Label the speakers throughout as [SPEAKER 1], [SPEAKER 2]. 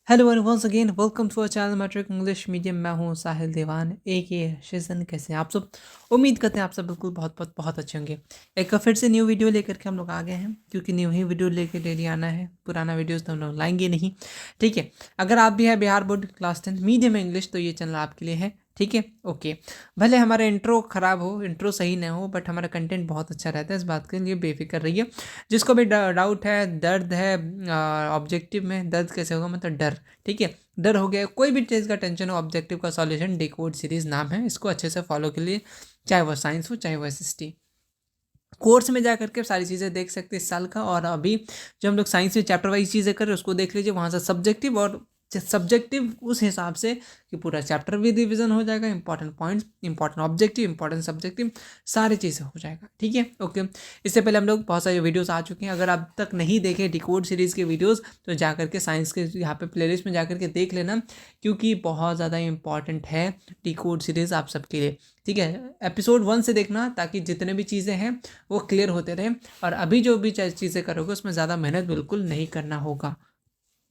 [SPEAKER 1] Hello and once again welcome to our channel matric English medium. मैं हूँ साहिल देवान ए शिजन। कैसे हैं आप सब? उम्मीद करते हैं आप सब बिल्कुल बहुत बहुत बहुत अच्छे होंगे। एक फिर से न्यू वीडियो लेकर के हम लोग आ गए हैं, क्योंकि न्यू ही वीडियो लेकर डेली आना है। पुराना वीडियोस तो हम लोग लाएंगे नहीं, ठीक है। अगर आप भी है Bihar board class 10 medium English, तो ये चैनल आपके लिए है, ठीक है। ओके, भले हमारा इंट्रो ख़राब हो, इंट्रो सही ना हो, बट हमारा कंटेंट बहुत अच्छा रहता है, इस बात के लिए बेफिक्र रहिए। जिसको भी डाउट है, दर्द है ऑब्जेक्टिव में, दर्द कैसे होगा मतलब डर, ठीक है। डर हो गया, कोई भी चीज़ का टेंशन हो, ऑब्जेक्टिव का सॉल्यूशन डिकोड सीरीज़ नाम है, इसको अच्छे से फॉलो के लिए, चाहे वह साइंस हो चाहे वह एसएसटी। कोर्स में जा करके सारी चीज़ें देख सकते हैं इस साल का। और अभी जो हम लोग साइंस में चैप्टर वाइज चीज़ें कर रहे हैं उसको देख लीजिए, वहाँ से सब्जेक्टिव और सब्जेक्टिव उस हिसाब से कि पूरा चैप्टर भी रिविजन हो जाएगा, important points, important objective, important subjective, सारी चीज़ें हो जाएगा, ठीक है। ओके, इससे पहले हम लोग बहुत सारे वीडियोस आ चुके हैं। अगर आप तक नहीं देखे डिकोड सीरीज़ के वीडियोस, तो जा करके साइंस के यहाँ पे प्लेलिस्ट में जा करके देख लेना, क्योंकि बहुत ज़्यादा इंपॉर्टेंट है डिकोड सीरीज़ आप सबके लिए, ठीक है। एपिसोड 1 से देखना, ताकि जितने भी चीज़ें हैं वो क्लियर होते रहें। और अभी जो भी चीज़ें करोगे उसमें ज़्यादा मेहनत बिल्कुल नहीं करना होगा।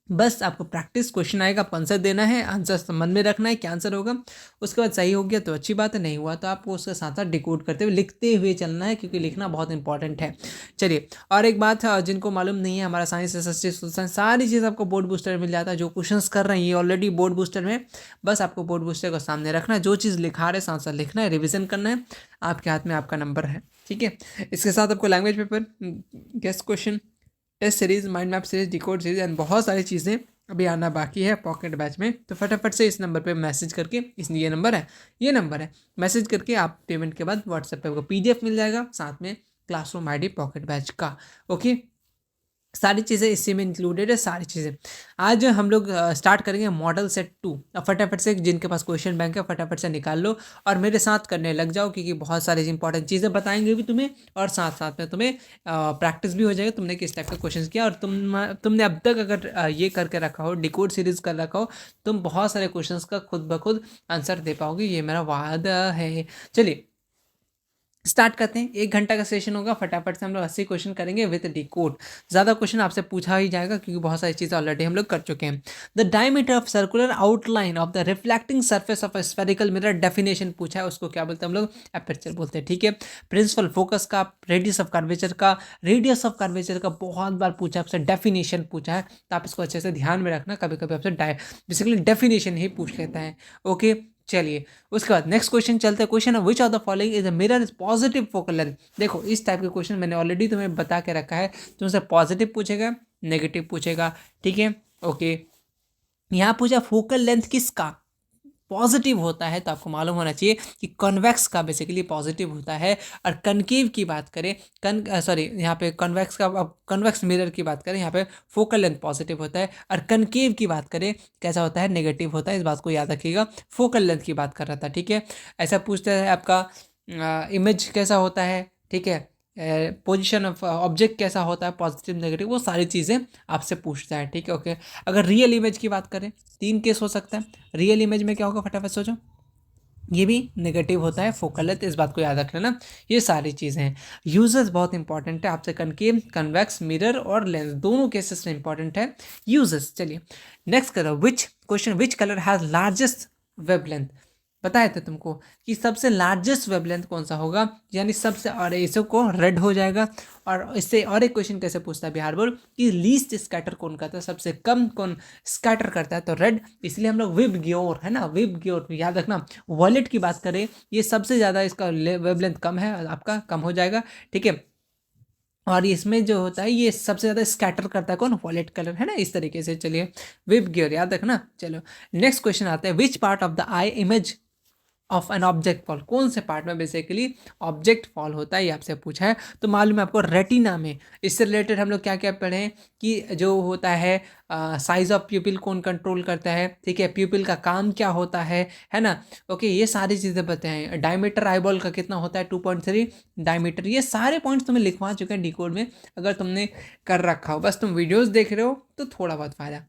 [SPEAKER 1] बस आपको प्रैक्टिस, क्वेश्चन आएगा, आपको आंसर देना है, आंसर मन में रखना है क्या आंसर होगा। उसके बाद सही हो गया तो अच्छी बात है, नहीं हुआ तो आपको उसके साथ साथ डिकोड करते हुए लिखते हुए चलना है, क्योंकि लिखना बहुत इंपॉर्टेंट है। चलिए, और एक बात जिनको मालूम नहीं है, हमारा साइंस एसएसटी सारी चीज़ आपको बोर्ड बूस्टर में मिल जाता है। जो क्वेश्चन कर रहे हैं ये ऑलरेडी बोर्ड बूस्टर में, बस आपको बोर्ड बूस्टर को सामने रखना है, जो चीज़ लिखा रहे साथ साथ लिखना है, रिविजन करना है। आपके हाथ में आपका नंबर है, ठीक है। इसके साथ आपको language paper, guess question, test series, mind map series, decode series and बहुत सारी चीज़ें अभी आना बाकी है पॉकेट बैच में। तो फटाफट से इस नंबर पे मैसेज करके, इस ये नंबर है, मैसेज करके आप पेमेंट के बाद व्हाट्सएप पे आपको पीडीएफ मिल जाएगा, साथ में क्लासरूम आईडी पॉकेट बैच का। ओके, सारी चीज़ें इसी में इंक्लूडेड है, सारी चीज़ें। आज हम लोग स्टार्ट करेंगे मॉडल सेट 2। अब फटाफट से जिनके पास क्वेश्चन बैंक है फटाफट से निकाल लो और मेरे साथ करने लग जाओ, क्योंकि बहुत सारी इंपॉर्टेंट चीज़ें बताएंगे भी तुम्हें, और साथ साथ में तुम्हें प्रैक्टिस भी हो जाएगा तुमने किस टाइप का क्वेश्चन किया। और तुमने अब तक अगर ये करके रखा हो, डिकोड सीरीज कर रखा हो, तुम बहुत सारे क्वेश्चंस का खुद ब खुद आंसर दे पाओगे, ये मेरा वादा है। चलिए स्टार्ट करते हैं। 1 घंटा का सेशन होगा, फटाफट से हम लोग 80 क्वेश्चन करेंगे विद डी कोड। ज़्यादा क्वेश्चन आपसे पूछा ही जाएगा, क्योंकि बहुत सारी चीज़ें ऑलरेडी हम लोग कर चुके हैं। The diameter of circular outline of the reflecting surface of a spherical mirror, definition पूछा है, उसको क्या बोलते हैं हम लोग? एपर्चर बोलते हैं, ठीक है। प्रिंसिपल फोकस का, रेडियस ऑफ कर्वेचर का, रेडियस ऑफ कर्वेचर का बहुत बार पूछा है आपसे, डेफिनेशन पूछा है, तो आप इसको अच्छे से ध्यान में रखना। कभी कभी आपसे बेसिकली डेफिनेशन ही पूछ लेता है। ओके, चलिए उसके बाद नेक्स्ट क्वेश्चन चलते हैं। क्वेश्चन है which of the following is a mirror is positive focal length. देखो इस टाइप के क्वेश्चन मैंने ऑलरेडी तुम्हें बता के रखा है, तुमसे पॉजिटिव पूछेगा, नेगेटिव पूछेगा, ठीक है। ओके, यहाँ पूछा फोकल लेंथ किसका पॉजिटिव होता है, तो आपको मालूम होना चाहिए कि कॉन्वेक्स का बेसिकली पॉजिटिव होता है। और कनकेव की बात करें, यहाँ पे कॉन्वेक्स का, अब कॉन्वेक्स मिरर की बात करें, यहाँ पे फोकल लेंथ पॉजिटिव होता है। और कनकेव की बात करें कैसा होता है, नेगेटिव होता है, इस बात को याद रखिएगा। फोकल लेंथ की बात कर रहा था, ठीक है। ऐसा पूछते हैं आपका इमेज कैसा होता है, ठीक है। पोजीशन ऑफ ऑब्जेक्ट कैसा होता है, पॉजिटिव नेगेटिव, वो सारी चीज़ें आपसे पूछता है, ठीक है। ओके, अगर रियल इमेज की बात करें, 3 केस हो सकता है। रियल इमेज में क्या होगा, फटाफट सोचो। ये भी नेगेटिव होता है, फोकल लेंथ, इस बात को याद रख लेना। ये सारी चीज़ें हैं। यूजेस बहुत इंपॉर्टेंट है आपसे, कनकेव, कन्वेक्स, मिरर और लेंस दोनों केसेस में इंपॉर्टेंट है यूजेस। चलिए नेक्स्ट करो, which question, which colour has largest wavelength. बताए थे तुमको कि सबसे लार्जेस्ट वेवलेंथ कौन सा होगा, यानी सबसे, और इसको को रेड हो जाएगा। और इससे और एक क्वेश्चन कैसे पूछता है बिहार बोर्ड कि लीस्ट स्कैटर कौन करता है, सबसे कम कौन स्कैटर करता है, तो रेड। इसलिए हम लोग विब ग्योर है ना, विब ग्योर याद रखना। वॉलेट की बात करें, ये सबसे ज़्यादा इसका वेवलेंथ कम है, आपका कम हो जाएगा, ठीक है। और इसमें जो होता है ये सबसे ज़्यादा स्कैटर करता है कौन, वॉलेट कलर, है ना, इस तरीके से। चलिए विब गियर याद रखना। चलो नेक्स्ट क्वेश्चन आता है, which part of the I image of an object fall, कौन से पार्ट में बेसिकली ऑब्जेक्ट फॉल होता है, ये आपसे पूछा है। तो मालूम है आपको रेटिना में, इससे रिलेटेड हम लोग क्या क्या पढ़े हैं कि जो होता है साइज ऑफ प्यूपिल कौन कंट्रोल करता है, ठीक है, प्यूपिल का काम क्या होता है ना। ओके, ये सारी चीज़ें बताएं। डायमीटर आईबॉल का कितना होता है, 2.3 डायमीटर। ये सारे पॉइंट्स तुम्हें लिखवा चुके हैं डिकोड में, अगर तुमने कर रखा हो। बस तुम वीडियोज़ देख रहे हो तो थोड़ा बहुत फ़ायदा,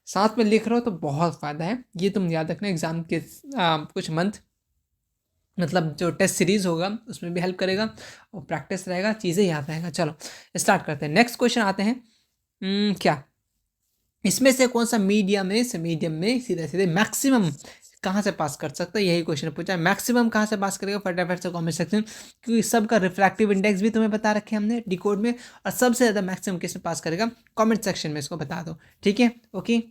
[SPEAKER 1] साथ में लिख रहे हो तो बहुत फ़ायदा है। ये तुम याद रखना, एग्जाम के कुछ मंथ, मतलब जो टेस्ट सीरीज होगा उसमें भी हेल्प करेगा, और प्रैक्टिस रहेगा, चीज़ें याद रहेगा। चलो स्टार्ट करते हैं। नेक्स्ट क्वेश्चन आते हैं, क्या इसमें से कौन सा मीडियम में सीधे सीधे मैक्सिमम कहाँ से पास कर सकता है, यही क्वेश्चन पूछा है। मैक्सिमम कहाँ से पास करेगा, फटाफट से कमेंट सेक्शन, क्योंकि सबका रिफ्रैक्टिव इंडेक्स भी तुम्हें बता रखे हमने डिकोड में, और सबसे ज़्यादा मैक्सिमम किस में पास करेगा, कमेंट सेक्शन में इसको बता दो, ठीक है। ओके,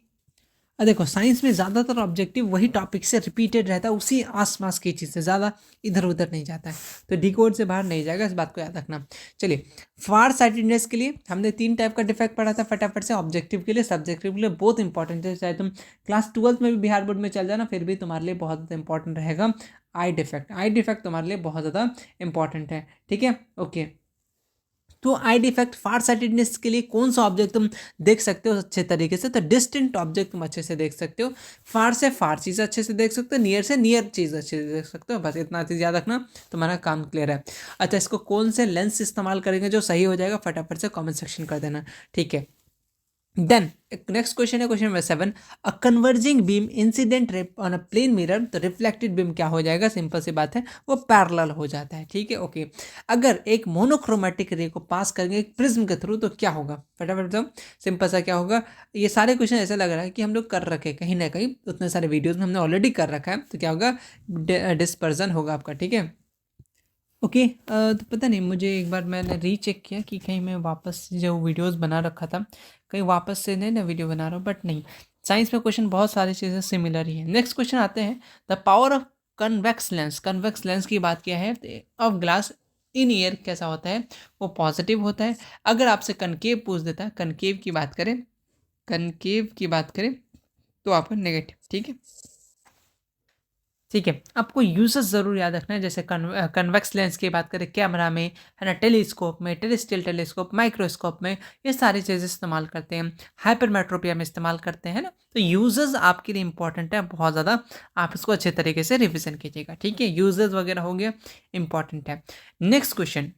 [SPEAKER 1] अब देखो साइंस में ज़्यादातर ऑब्जेक्टिव वही टॉपिक से रिपीटेड रहता है, उसी आसपास की चीज़ से, ज़्यादा इधर उधर नहीं जाता है, तो डिकोड से बाहर नहीं जाएगा, इस बात को याद रखना। चलिए, फार साइटेडनेस के लिए हमने 3 टाइप का डिफेक्ट पढ़ा था फटाफट से, ऑब्जेक्टिव के लिए, सब्जेक्टिव के लिए, बहुत इंपॉर्टेंट है, चाहे तुम क्लास 12th में भी बिहार बोर्ड में चल जाना, फिर भी तुम्हारे लिए बहुत ज़्यादा इंपॉर्टेंट रहेगा आई डिफेक्ट तुम्हारे लिए बहुत ज़्यादा इंपॉर्टेंट है, ठीक है। ओके, तो आई डिफेक्ट फार साइटेडनेस के लिए कौन सा ऑब्जेक्ट तुम देख सकते हो अच्छे तरीके से, तो डिस्टेंट ऑब्जेक्ट तुम अच्छे से देख सकते हो, फार से फार चीज़ अच्छे से देख सकते हो, नियर से नियर चीज़ अच्छे से देख सकते हो, बस इतना चीज़ याद रखना, तुम्हारा काम क्लियर है। अच्छा, इसको कौन से लेंस इस्तेमाल करेंगे जो सही हो जाएगा, फटाफट से कमेंट सेक्शन कर देना, ठीक है। देन नेक्स्ट क्वेश्चन है question number 7, a converging beam incident on a plane mirror, तो रिफ्लेक्टेड बीम क्या हो जाएगा, सिंपल सी बात है, वो पैरेलल हो जाता है, ठीक है। ओके, अगर एक मोनोक्रोमेटिक रे को पास करेंगे एक प्रिज्म के थ्रू, तो क्या होगा, फटाफट बताओ, सिंपल सा क्या होगा। ये सारे क्वेश्चन ऐसा लग रहा है कि हम लोग कर रखे कहीं ना कहीं, उतने सारे वीडियोज में हमने ऑलरेडी कर रखा है, तो क्या होगा, डिस्पर्जन होगा आपका, ठीक है। ओके, तो पता नहीं, मुझे एक बार मैंने रीचेक किया कि कहीं मैं वापस जो वीडियोस बना रखा था, कहीं वापस से नहीं ना वीडियो बना रहा हूँ, बट नहीं, साइंस में क्वेश्चन बहुत सारी चीज़ें सिमिलर ही है। नेक्स्ट क्वेश्चन आते हैं, the power of convex lens की बात किया है, ऑफ ग्लास इन ईयर कैसा होता है, वो पॉजिटिव होता है। अगर आपसे कनकेव पूछ देता है, कनकेव की बात करें तो आपका नेगेटिव, ठीक है। ठीक है, आपको यूजेस ज़रूर याद रखना है, जैसे कन्वेक्स लेंस की बात करें कैमरा में, है ना, टेलीस्कोप में, टेरेस्ट्रियल टेलीस्कोप, माइक्रोस्कोप में, ये सारी चीज़ें इस्तेमाल करते हैं, हाइपरमेट्रोपिया में इस्तेमाल करते हैं ना, तो यूजेस आपके लिए इंपॉर्टेंट है बहुत ज़्यादा, आप इसको अच्छे तरीके से रिविजन कीजिएगा, ठीक है, यूजेस वगैरह हो गया, इंपॉर्टेंट है। नेक्स्ट क्वेश्चन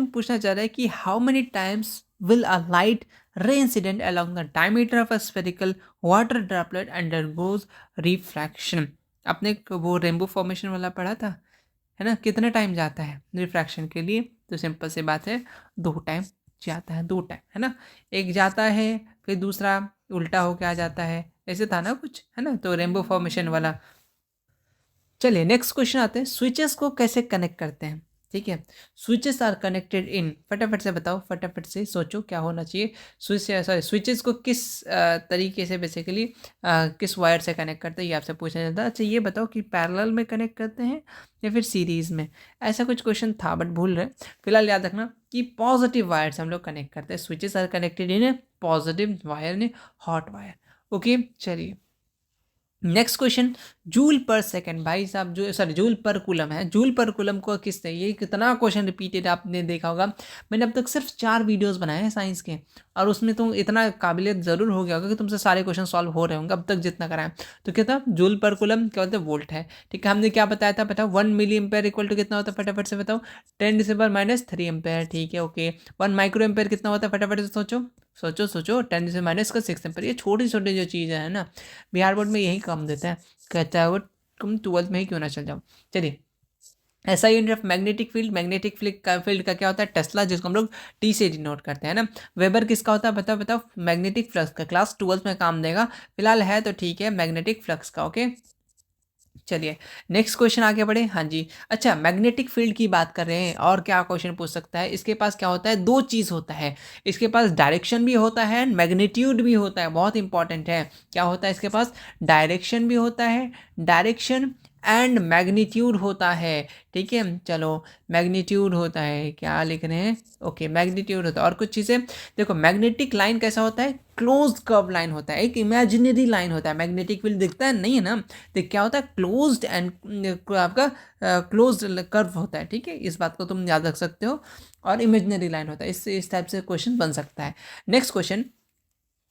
[SPEAKER 1] पूछना चाह रहा है कि how many times will a light ray incident along the diameter of a spherical water droplet undergoes refraction। आपने वो रेनबो फॉर्मेशन वाला पढ़ा था, है ना, कितने टाइम जाता है रिफ्रैक्शन के लिए, तो सिंपल सी बात है, 2 टाइम जाता है, 2 टाइम, है ना, एक जाता है फिर दूसरा उल्टा होके आ जाता है, ऐसे था ना कुछ, है ना, तो रेनबो फॉर्मेशन वाला। चलिए नेक्स्ट क्वेश्चन आते हैं, स्विचेस को कैसे कनेक्ट करते हैं, ठीक है। स्विचेस आर कनेक्टेड इन, फटाफट से बताओ, फटाफट से सोचो क्या होना चाहिए, स्विचेस को किस तरीके से बेसिकली किस वायर से कनेक्ट करते हैं, ये आपसे पूछा जाता है। अच्छा, ये बताओ कि पैरेलल में कनेक्ट करते हैं या फिर सीरीज़ में, ऐसा कुछ क्वेश्चन था बट भूल रहे, फिलहाल याद रखना कि पॉजिटिव वायर से हम लोग कनेक्ट करते हैं, switches are connected in positive wire ने हॉट वायर। ओके, चलिए next question, joule per second, भाई साहब जो सॉरी जूल पर कूलम है, जूल पर कूलम को किसने, ये कितना क्वेश्चन रिपीटेड आपने देखा होगा, मैंने अब तक सिर्फ 4 वीडियोस बनाए हैं साइंस के, और उसमें तुम इतना काबिलियत ज़रूर हो गया होगा कि तुमसे सारे क्वेश्चन सॉल्व हो रहे होंगे अब तक जितना कराएं। तो क्या था, जूल पर कूलम क्या होता है, वोल्ट है, ठीक है। हमने क्या बताया था, बताओ 1 मिली एम्पेयर इक्वल टू कितना होता है, फटाफट से बताओ, 10⁻³ एम्पेयर, ठीक है। ओके, 1 माइक्रो एम्पेयर कितना होता है, फटाफट से सोचो सोचो सोचो, 10⁻⁶ एम्पेयर, ये छोटी छोटी जो चीज़ें हैं ना, बिहार बोर्ड में यही काम देता है, कहता है वो तुम 12th में ही क्यों ना चल जाओ। चलिए, ऐसा यूनिट ऑफ मैग्नेटिक फील्ड का क्या होता है, टेस्ला, जिसको हम लोग टी से डिनोट करते हैं ना। वेबर किसका होता है, बताओ बताओ, मैग्नेटिक फ्लक्स का, क्लास 12th में काम देगा, फिलहाल है तो ठीक है, मैग्नेटिक फ्लक्स का। ओके, चलिए नेक्स्ट क्वेश्चन आगे बढ़े। हाँ जी, अच्छा, मैग्नेटिक फील्ड की बात कर रहे हैं, और क्या क्वेश्चन पूछ सकता है, इसके पास क्या होता है, 2 चीज़ होता है, इसके पास डायरेक्शन भी होता है, मैग्नीट्यूड भी होता है, बहुत इंपॉर्टेंट है, क्या होता है इसके पास, डायरेक्शन भी होता है, डायरेक्शन एंड मैग्नीट्यूड होता है, ठीक है। चलो, मैग्नीट्यूड होता है, क्या लिख रहे हैं, ओके, मैग्नीट्यूड होता है, और कुछ चीज़ें देखो, मैग्नेटिक लाइन कैसा होता है, क्लोज्ड कर्व लाइन होता है, एक इमेजिनरी लाइन होता है, मैग्नेटिक फील्ड दिखता है नहीं है ना, तो क्या होता है, क्लोज्ड एंड आपका क्लोज्ड कर्व होता है, ठीक है, इस बात को तुम याद रख सकते हो, और इमेजिनरी लाइन होता है, इससे इस टाइप से क्वेश्चन बन सकता है। Next question,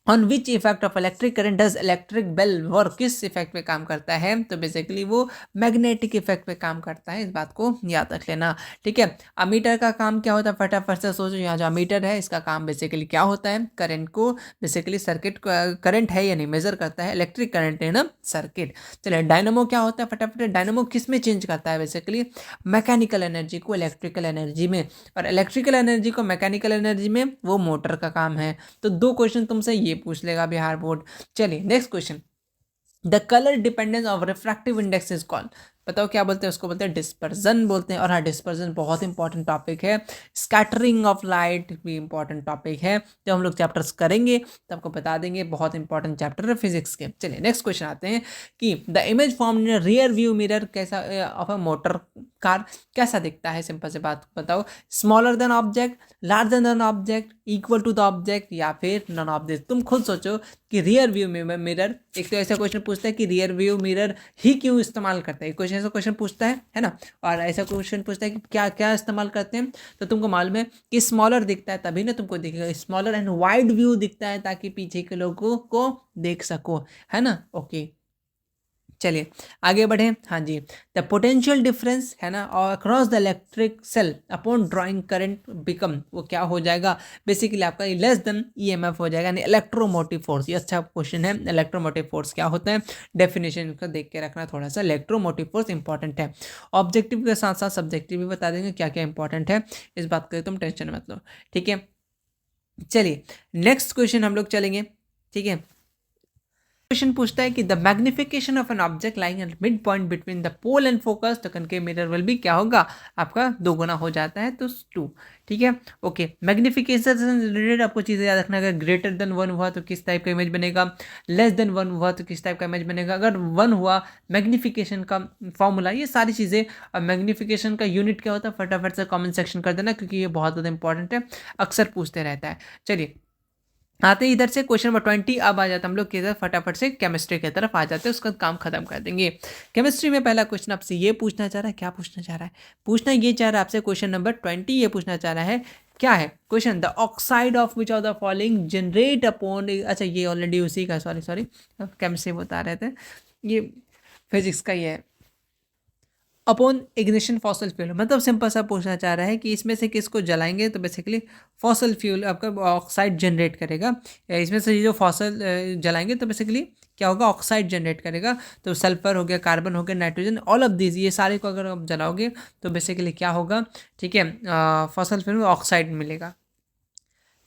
[SPEAKER 1] on which effect of electric current does electric bell work, किस इफेक्ट पे काम करता है, तो बेसिकली वो मैग्नेटिक इफेक्ट पे काम करता है, इस बात को याद रख लेना, ठीक है। अमीटर का काम क्या होता है, फटाफट से सोचो, यहाँ जो अमीटर है इसका काम बेसिकली क्या होता है, करंट को बेसिकली सर्किट करंट है या नहीं मेजर करता है, इलेक्ट्रिक करंट है ना, सर्किट। चलिए, डायनामो क्या होता है, फटाफट, डायनामो किस में चेंज करता है, बेसिकली मैकेनिकल एनर्जी को इलेक्ट्रिकल एनर्जी में, और इलेक्ट्रिकल एनर्जी को मैकेनिकल एनर्जी में, वो मोटर का काम है। तो 2 क्वेश्चन तुमसे ये ये पूछ लेगा बिहार बोर्ड। चलिए next question, the colour dependence of refractive index is called, बताओ क्या बोलते हैं उसको, बोलते हैं डिस्पर्जन बोलते हैं। और हाँ, डिस्पर्जन बहुत इंपॉर्टेंट टॉपिक है। स्कैटरिंग ऑफ लाइट भी इंपॉर्टेंट टॉपिक है, जब हम लोग चैप्टर्स करेंगे तो आपको बता देंगे, बहुत इंपॉर्टेंट चैप्टर है फिजिक्स के। चलिए नेक्स्ट क्वेश्चन आते हैं कि the image form in rear view mirror कैसा ऑफ अ मोटर कार कैसा दिखता है, सिंपल से बात बताओ, smaller than object, larger than object, equal to the object, या फिर नॉन ऑब्जेक्ट। तुम खुद सोचो कि रियर व्यू मिरर, एक तो ऐसा क्वेश्चन पूछता है कि रियर व्यू मिरर ही क्यों इस्तेमाल करते हैं, क्वेश्चन ऐसा क्वेश्चन पूछता है ना। और ऐसा क्वेश्चन पूछता है कि क्या क्या इस्तेमाल करते हैं, तो तुमको मालूम है कि स्मॉलर दिखता है तभी ना तुमको दिखेगा, स्मॉलर एंड वाइड व्यू दिखता है ताकि पीछे के लोगों को देख सको, है ना। ओके चलिए आगे बढ़े। हाँ जी, द पोटेंशियल डिफरेंस है ना और across the electric cell upon drawing current become, वो क्या हो जाएगा बेसिकली आपका लेस देन ईएमएफ हो जाएगा, यानी इलेक्ट्रोमोटिव फोर्स। ये अच्छा क्वेश्चन है, इलेक्ट्रोमोटिव फोर्स क्या होता है, डेफिनेशन का देख के रखना थोड़ा सा, इलेक्ट्रोमोटिव फोर्स इंपॉर्टेंट है। ऑब्जेक्टिव के साथ साथ सब्जेक्टिव भी बता देंगे क्या क्या इंपॉर्टेंट है, इस बात का तुम टेंशन मत लो, ठीक है। चलिए नेक्स्ट क्वेश्चन हम लोग चलेंगे, ठीक है। क्वेश्चन पूछता है कि the magnification of an object lying at midpoint between the pole and focus the concave mirror will be, क्या होगा आपका दोगुना हो जाता है तो 2, ठीक है। ओके, मैग्निफिकेशन से रिलेटेड आपको चीज़ें याद रखना, अगर ग्रेटर देन 1 हुआ तो किस टाइप का इमेज बनेगा, लेस देन 1 हुआ तो किस टाइप का इमेज बनेगा, अगर 1 हुआ मैग्निफिकेशन का फॉर्मूला, ये सारी चीज़ें। और मैग्निफिकेशन का यूनिट क्या होता है फटाफट से कमेंट सेक्शन कर देना, क्योंकि ये बहुत ज़्यादा इंपॉर्टेंट है, अक्सर पूछते रहता है। चलिए आते हैं इधर से क्वेश्चन नंबर 20, अब आ जाता हम लोग किधर फटाफट से केमिस्ट्री की तरफ आ जाते हैं, उसका काम खत्म कर देंगे। केमिस्ट्री में पहला क्वेश्चन आपसे ये पूछना चाह रहा है, क्या पूछना चाह रहा है, पूछना ये चाह रहा है आपसे, क्वेश्चन नंबर 20 ये पूछना चाह रहा है, क्या है question, the oxide of which of the following generate upon, अच्छा ये ऑलरेडी उसी का, सॉरी केमिस्ट्री बता रहे थे, ये फिजिक्स का ही है, अपॉन इग्निशन फॉसल फ्यूल, मतलब सिंपल सा पूछना चाह रहा है कि इसमें से किसको जलाएंगे तो बेसिकली फॉसल फ्यूल आपका ऑक्साइड जनरेट करेगा, या इसमें से जो फॉसल जलाएंगे तो बेसिकली क्या होगा ऑक्साइड जनरेट करेगा, तो सल्फर हो गया, कार्बन हो गया, नाइट्रोजन, ऑल ऑफ दिस, ये सारे को अगर आप जलाओगे तो बेसिकली क्या होगा, ठीक है, फॉसल फ्यूल में ऑक्साइड मिलेगा।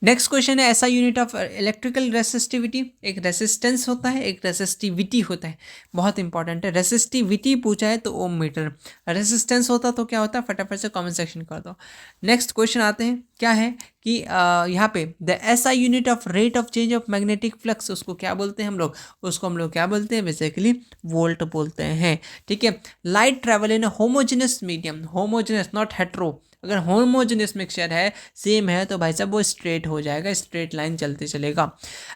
[SPEAKER 1] नेक्स्ट क्वेश्चन है ऐसा यूनिट ऑफ इलेक्ट्रिकल रेसिस्टिविटी, एक रेसिस्टेंस होता है एक रेसिस्टिविटी होता है, बहुत इंपॉर्टेंट है। रेसिस्टिविटी पूछा है तो ओम मीटर, रेसिस्टेंस होता तो क्या होता है फटाफट से कमेंट सेक्शन कर दो। नेक्स्ट क्वेश्चन आते हैं, क्या है कि यहाँ पे the SI unit of rate of change of magnetic flux, उसको क्या बोलते हैं हम लोग, उसको हम लोग क्या बोलते हैं बेसिकली वोल्ट बोलते हैं, ठीक है। Light travel in homogeneous medium, homogeneous not hetero, अगर होमोजेनियस मिक्सचर है सेम है तो भाई साहब वो स्ट्रेट हो जाएगा, स्ट्रेट लाइन चलते चलेगा।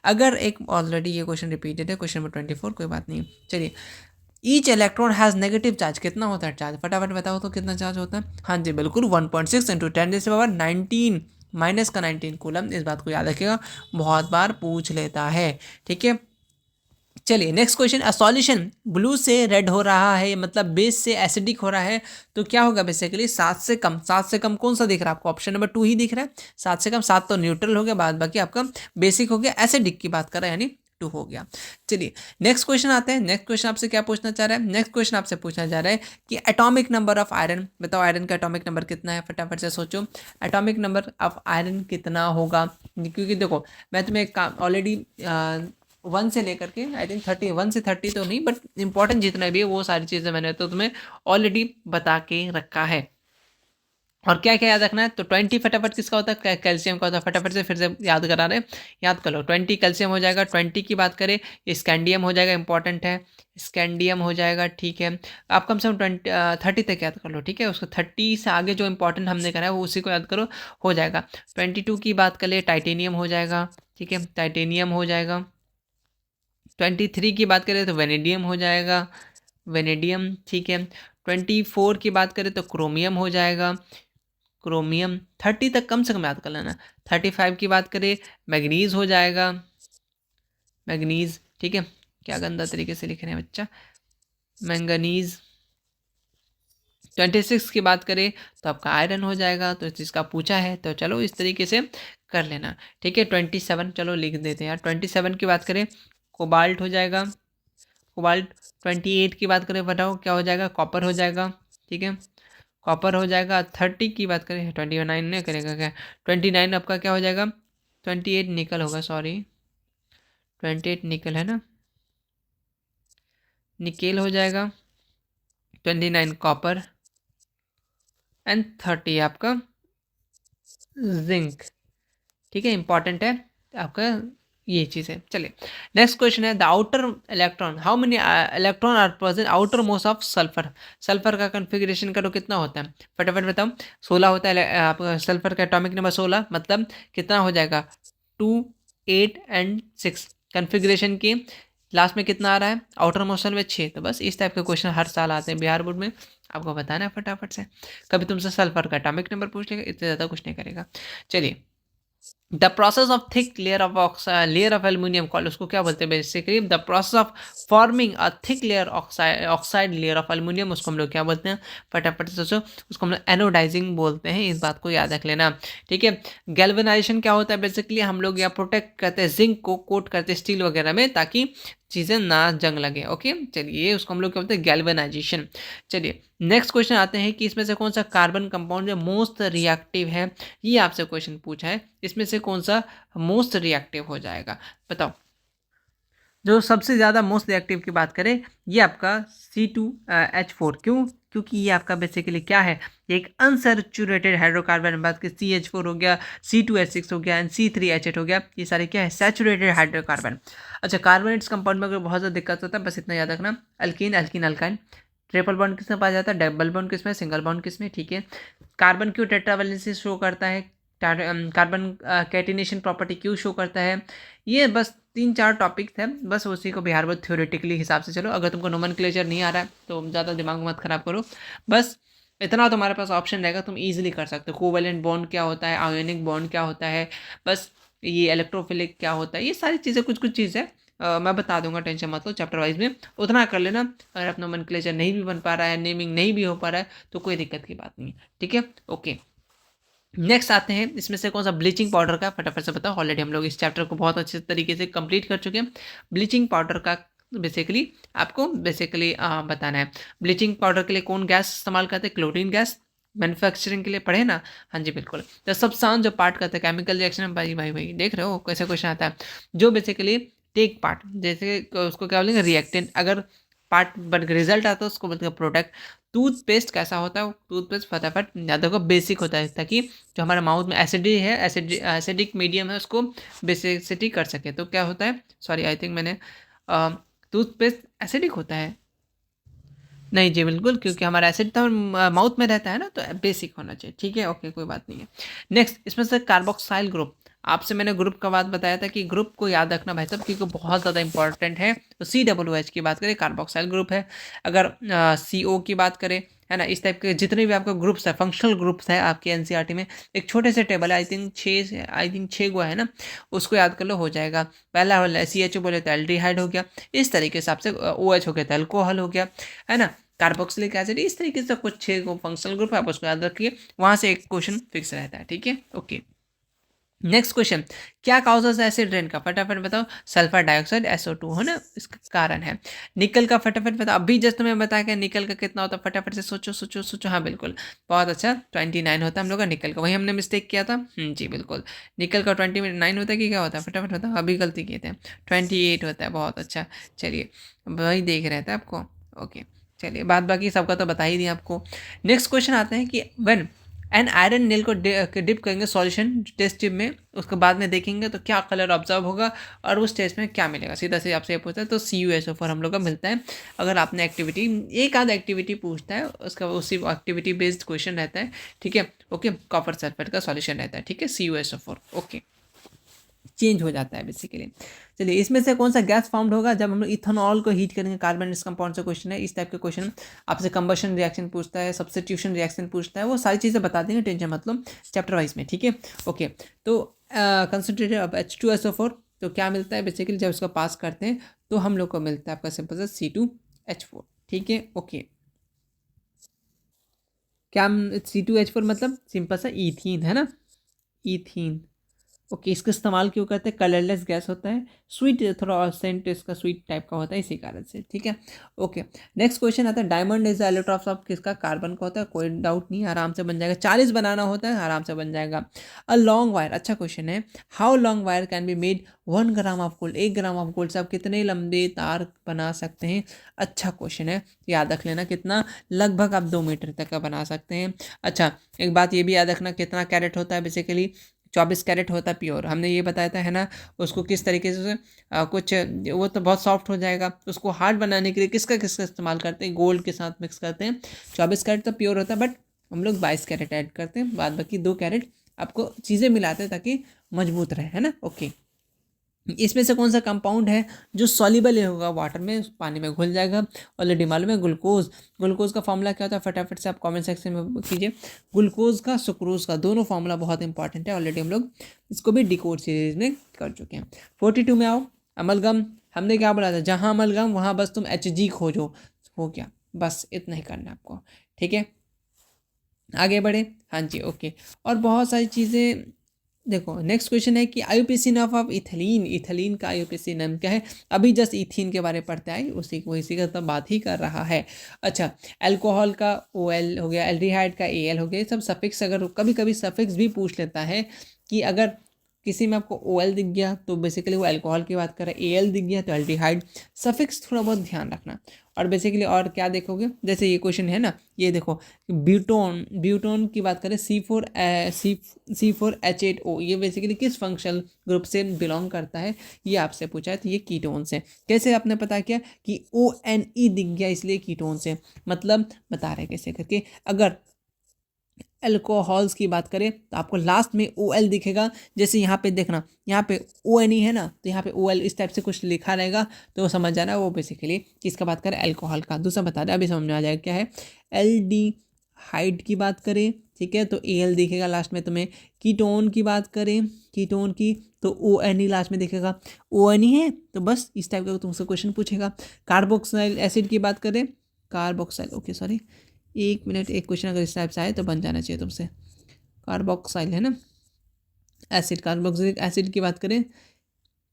[SPEAKER 1] अगर एक ऑलरेडी ये क्वेश्चन रिपीटेड है, क्वेश्चन नंबर 24, कोई बात नहीं। चलिए each electron has negative charge, कितना होता है चार्ज फटाफट बताओ तो कितना चार्ज होता है, हाँ जी बिल्कुल 1.6 इंटू 10⁻19 माइनस का 19 कूलम, इस बात को याद रखिएगा, बहुत बार पूछ लेता है, ठीक है। चलिए next question, a solution blue से रेड हो रहा है, मतलब बेस से एसिडिक हो रहा है, तो क्या होगा बेसिकली 7 से कम, 7 से कम कौन सा दिख रहा है आपको, ऑप्शन नंबर 2 ही दिख रहा है, 7 से कम, 7 तो न्यूट्रल हो गया, बाद बाकी आपका बेसिक हो गया, एसिडिक की बात कर रहा है यानी 2 हो गया। चलिए नेक्स्ट क्वेश्चन आते हैं, नेक्स्ट क्वेश्चन आपसे क्या पूछना चाह रहा है, नेक्स्ट क्वेश्चन आपसे पूछना चाह रहा है कि एटॉमिक नंबर ऑफ आयरन, बताओ आयरन का एटॉमिक नंबर कितना है, फटाफट से सोचो एटॉमिक नंबर ऑफ आयरन कितना होगा, क्योंकि देखो मैं तुम्हें ऑलरेडी 1 से लेकर के आई थिंक 31 से 30 तो नहीं, बट इंपॉर्टेंट जितना भी है वो सारी चीज़ें मैंने तो तुम्हें ऑलरेडी बता के रखा है। और क्या क्या याद रखना है, तो 20 फटाफट किसका होता है, कैल्शियम का होता है, फटाफट से फिर से याद करा रहे, याद कर लो, 20 कैल्शियम हो जाएगा, 20 की बात करें स्कैंडियम हो जाएगा, इंपॉर्टेंट है, स्कैंडियम हो जाएगा, ठीक है। आप कम से कम 30 तक याद कर लो, ठीक है, उसको 30 से आगे जो इंपॉर्टेंट हमने करा है वो उसी को याद करो, हो जाएगा। 22 की बात करें टाइटेनियम हो जाएगा, ठीक है, टाइटेनियम हो जाएगा। 23 की बात करें तो वेनेडियम हो जाएगा, वेनेडियम, ठीक है। 24 की बात करें तो क्रोमियम हो जाएगा, क्रोमियम। 30 तक कम से कम याद कर लेना। 35 की बात करें मैग्नीज हो जाएगा, मैग्नीज, ठीक है, क्या गंदा तरीके से लिख रहे हैं बच्चा, मैंगनीज। 26 की बात करें तो आपका आयरन हो जाएगा, तो जिसका पूछा है तो चलो इस तरीके से कर लेना, ठीक है। 27 चलो लिख देते हैं यार, 27 की बात करें कोबाल्ट हो जाएगा, कोबाल्ट। 28 की बात करें बताओ क्या हो जाएगा, कॉपर हो जाएगा, ठीक है, कॉपर हो जाएगा। 30 की बात करें 29 नहीं करेगा क्या, 29 आपका क्या हो जाएगा, 28 निकल होगा, सॉरी 28 निकल है ना, निकेल हो जाएगा, 29 कॉपर एंड 30 आपका जिंक। ठीक है, इंपॉर्टेंट है आपका ये चीज़ है। चलिए नेक्स्ट क्वेश्चन है, the outer electron, how many electron are present outermost of sulphur. Sulphur का कन्फिग्रेशन करो कितना होता है, फटाफट बताओ। 16 होता है आपका सल्फर का एटॉमिक नंबर 16, मतलब कितना हो जाएगा 2, 8 एंड 6। कन्फिग्रेशन की लास्ट में कितना आ रहा है, आउटर मोशन में 6। तो बस इस टाइप के क्वेश्चन हर साल आते हैं बिहार बोर्ड में, आपको बताना है फटाफट से। कभी तुमसे सल्फर का एटॉमिक नंबर पूछ लेगा, इतने ज़्यादा कुछ नहीं करेगा। चलिए, the process of thick layer of aluminium call, उसको क्या बोलते हैं basically, the process of forming a thick layer oxide layer of aluminium, उसको हम लोग क्या बोलते हैं, फटाफट से सोचो। उसको हम लोग एनोडाइजिंग बोलते हैं, इस बात को याद रख लेना। ठीक है, गैल्वेनाइजेशन क्या होता है बेसिकली, हम लोग यहाँ प्रोटेक्ट करते हैं जिंक को, कोट करते हैं स्टील वगैरह में ताकि चीज़ें ना जंग लगे। ओके, चलिए उसको हम लोग क्या बोलते हैं, गैल्वेनाइजेशन। चलिए नेक्स्ट क्वेश्चन आते हैं कि इसमें से कौन सा कार्बन कंपाउंड जो मोस्ट रिएक्टिव है, ये आपसे क्वेश्चन पूछा है, इसमें से कौन सा मोस्ट रिएक्टिव हो जाएगा, बताओ। जो सबसे ज़्यादा मोस्ट रिएक्टिव की बात करें, ये आपका C2H4, क्यों, क्योंकि ये आपका बेसिकली क्या है, एक अनसैचुरेटेड हाइड्रोकार्बन, बात की CH4 हो गया, C2H6 हो गया एंड C3H8 हो गया, ये सारे क्या है, सैचुरेटेड हाइड्रोकार्बन। अच्छा, कार्बोनेट्स कंपाउंड में अगर बहुत ज़्यादा दिक्कत होता है, बस इतना याद रखना, alkyne alkyne alkyne, triple bond किसमें पाया जाता है, डबल बॉन्ड किसमें, सिंगल बॉन्ड किसमें। ठीक है, कार्बन क्यों टेट्रावैलेंसी शो करता है, कार्बन कैटिनेशन प्रॉपर्टी क्यों शो करता है। ये बस 3-4 टॉपिक थे, बस उसी को बिहार बोर्ड थ्योरेटिकली हिसाब से चलो। अगर तुमको नोमेनक्लेचर नहीं आ रहा है तो ज़्यादा दिमाग मत खराब करो, बस इतना तुम्हारे पास ऑप्शन रहेगा, तुम इजीली कर सकते हो। कोवेलेंट बॉन्ड क्या होता है, आयोनिक बॉन्ड क्या होता है, बस ये इलेक्ट्रोफिलिक क्या होता है, ये सारी चीज़ें कुछ कुछ चीज़ें मैं बता दूंगा, टेंशन मत लो, चैप्टर वाइज में उतना कर लेना। अगर अपना नोमेनक्लेचर नहीं भी बन पा रहा है, नेमिंग नहीं भी हो पा रहा है, तो कोई दिक्कत की बात नहीं है। ठीक है, ओके। नेक्स्ट आते हैं, इसमें से कौन सा ब्लीचिंग पाउडर का, फटाफट से बताओ। ऑलरेडी हम लोग इस चैप्टर को बहुत अच्छे तरीके से कंप्लीट कर चुके हैं। ब्लीचिंग पाउडर का बेसिकली आपको बताना है। ब्लीचिंग पाउडर के लिए कौन गैस इस्तेमाल करते हैं, क्लोरीन गैस, मैन्युफैक्चरिंग के लिए पढ़े ना, हाँ जी बिल्कुल। तो सब्सटेंस जो पार्ट करते हैं केमिकल रिएक्शन में, भाई भाई भाई देख रहे हो कैसे क्वेश्चन आता है, जो बेसिकली टेक पार्ट, जैसे उसको क्या बोलेंगे, रिएक्टेंट, अगर पार्ट बन रिजल्ट आता है उसको बोलते हैं प्रोडक्ट। टूथपेस्ट कैसा होता है, टूथपेस्ट फटाफट याद रखो बेसिक होता है, ताकि जो हमारे माउथ में एसिडिक मीडियम है उसको बेसिसिटी कर सके। तो क्या होता है, सॉरी आई थिंक मैंने टूथपेस्ट एसिडिक होता है, नहीं जी बिल्कुल, क्योंकि हमारा एसिड तो माउथ में रहता है ना, तो बेसिक होना चाहिए। ठीक है, ओके कोई बात नहीं है। नेक्स्ट, इसमें से कार्बोक्साइल ग्रुप, आपसे मैंने ग्रुप का बात बताया था कि ग्रुप को याद रखना भाई साहब, क्योंकि बहुत ज़्यादा इंपॉर्टेंट है। तो COOH की बात करें, कार्बोक्साइल ग्रुप है। अगर CO की बात करें, है ना, इस टाइप के जितने भी आपके ग्रुप्स है, फंक्शनल ग्रुप्स है आपके NCERT में, एक छोटे से टेबल है, आई थिंक 6 गो है ना, उसको याद कर लो, हो जाएगा। पहला वाला CHO बोले तो एल्डिहाइड हो गया, इस तरीके से आपसे OH हो गया तो अल्कोहल हो गया, है ना, कार्बोक्सिलिक एसिड, इस तरीके से कुछ 6 को फंक्शनल ग्रुप है, आप उसको याद रखिए, वहां से एक क्वेश्चन फिक्स रहता है। ठीक है, ओके। नेक्स्ट क्वेश्चन, क्या काउजेस एसिड रेन का, फटाफट बताओ। सल्फर डाइऑक्साइड SO2 हो ना, इसका कारण है। निकल का फटाफट बताओ, अभी जस्ट मैं बताया कि निकल का कितना होता है, फटाफट से सोचो सोचो सोचो। हाँ बिल्कुल, बहुत अच्छा, 29 होता है हम लोग का निकल का, वही हमने मिस्टेक किया था। जी बिल्कुल, निकल का 29 होता है कि क्या होता है, फटाफट बताओ, अभी गलती किए थे। 28 होता है, बहुत अच्छा। चलिए वही देख रहे थे आपको, ओके। चलिए बाद बाकी सबका तो बता ही दिया आपको। नेक्स्ट क्वेश्चन आते हैं कि व्हेन एन आयरन नेल को डिप करेंगे सॉल्यूशन टेस्ट ट्यूब में, उसके बाद में देखेंगे तो क्या कलर ऑब्जर्व होगा और उस टेस्ट में क्या मिलेगा, सीधा से आपसे ये पूछता है। तो CuSO4 हम लोग का मिलता है। अगर आपने एक्टिविटी, एक आध एक्टिविटी पूछता है, उसका उसी एक्टिविटी बेस्ड क्वेश्चन रहता है। ठीक है, ओके, कॉपर सल्फेट का सॉल्यूशन रहता है। ठीक है, CuSO4, ओके, चेंज हो जाता है बेसिकली। चलिए, इसमें से कौन सा गैस फॉर्म्ड होगा जब हम लोग इथेनॉल को हीट करेंगे, कार्बन कंपाउंड से क्वेश्चन है, इस टाइप के क्वेश्चन आपसे कंबशन रिएक्शन पूछता है, सब्स्टिट्यूशन रिएक्शन पूछता है, वो सारी चीज़ें बता देंगे, टेंशन मतलब चैप्टर वाइज में। ठीक है, ओके। तो कंसनट्रेटेड ऑफ H2SO4, तो क्या मिलता है बेसिकली जब इसको पास करते हैं, तो हम लोग को मिलता है आपका सिंपल सा C2H4। ठीक है, ओके। क्या C2H4 मतलब सिंपल सा ईथीन है ना, ईथीन, ओके, इसका इस्तेमाल क्यों करते हैं? कलरलेस गैस होता है, स्वीट, थोड़ा सेंट इसका स्वीट टाइप का होता है, इसी कारण से। ठीक है, ओके। नेक्स्ट क्वेश्चन आता है, डायमंड इज एलोट्रॉप्स ऑफ किसका? कार्बन का होता है, कोई डाउट नहीं, आराम से बन जाएगा। 40 बनाना होता है, आराम से बन जाएगा। अ लॉन्ग वायर, अच्छा क्वेश्चन है। How long wire can be made 1 gram of gold? 1 gram of gold से आप कितने लंबे तार बना सकते हैं? अच्छा क्वेश्चन है, याद रख लेना। कितना? लगभग आप 2 मीटर तक का बना सकते हैं। अच्छा, एक बात ये भी याद रखना, कितना कैरेट होता है? बेसिकली 24 कैरेट होता है प्योर, हमने ये बताया था, है ना। उसको किस तरीके से कुछ वो तो बहुत सॉफ्ट हो जाएगा, उसको हार्ड बनाने के लिए किसका किसका इस्तेमाल करते हैं? गोल्ड के साथ मिक्स करते हैं। 24 कैरेट तो प्योर होता है, बट हम लोग 22 कैरेट ऐड करते हैं, बाद बाकी 2 कैरेट आपको चीज़ें मिलाते हैं ताकि मजबूत रहे, है ना। ओके, इसमें से कौन सा कंपाउंड है जो सॉल्युबल होगा वाटर में, पानी में घुल जाएगा? ऑलरेडी मालूम है, ग्लूकोज। ग्लूकोज का फॉर्मूला क्या होता है? फटाफट से आप कमेंट सेक्शन में कीजिए। ग्लूकोज का, सुक्रोज का, दोनों फॉर्मूला बहुत इंपॉर्टेंट है, ऑलरेडी हम लोग इसको भी डिकोड सीरीज में कर चुके हैं। 42 में आओ, अमलगम। हमने क्या बोला था? जहाँ अमलगम वहाँ बस तुम Hg खोजो, हो गया, बस इतना ही करना है आपको। ठीक है, आगे बढ़े। हाँ जी, ओके। और बहुत सारी चीज़ें देखो, नेक्स्ट क्वेश्चन है कि आईयूपीएसी नाम ऑफ इथिलीन, इथिलीन का आईयूपीएसी नाम क्या है? अभी जस्ट इथीन के बारे में पढ़ते आए, उसी का तो बात ही कर रहा है। अच्छा, अल्कोहल का OL हो गया, एल्डिहाइड का AL हो गया, ये सब सफिक्स, अगर कभी कभी सफिक्स भी पूछ लेता है कि अगर किसी में आपको OL दिख गया तो बेसिकली वो अल्कोहल की बात कर रहा है, AL दिख गया तो एल्डिहाइड। सफिक्स थोड़ा बहुत ध्यान रखना। और बेसिकली और क्या देखोगे, जैसे ये क्वेश्चन है ना, ये देखो, ब्यूटोन, ब्यूटोन की बात करें, C4H8O, ये बेसिकली किस फंक्शनल ग्रुप से बिलोंग करता है? ये आपसे पूछा है, तो ये कीटोन से। कैसे आपने पता किया कि ONE दिख गया इसलिए कीटोन से, मतलब बता रहे कैसे करके। अगर अल्कोहल्स की बात करें तो आपको लास्ट में OL दिखेगा, जैसे यहाँ पे देखना, यहाँ पे ONE है ना, तो यहाँ पे OL इस टाइप से कुछ लिखा रहेगा, तो समझ जाना वो बेसिकली किसका बात करें? अल्कोहल का। दूसरा बता दें, अभी समझ में आ जाएगा क्या है। एल्डिहाइड की बात करें, ठीक है, तो AL दिखेगा लास्ट में तुम्हें। कीटोन की बात करें, कीटोन की, तो ONE लास्ट में दिखेगा। ONE है तो बस इस टाइप का तुमसे क्वेश्चन पूछेगा। कार्बोक्सिल एसिड की बात करें, कार्बोक्साइल, ओके सॉरी, 1 मिनट, एक क्वेश्चन अगर इस टाइप से आए तो बन जाना चाहिए तुमसे। कार्बोक्साइल है ना, एसिड, कार्बोक्सिलिक एसिड की बात करें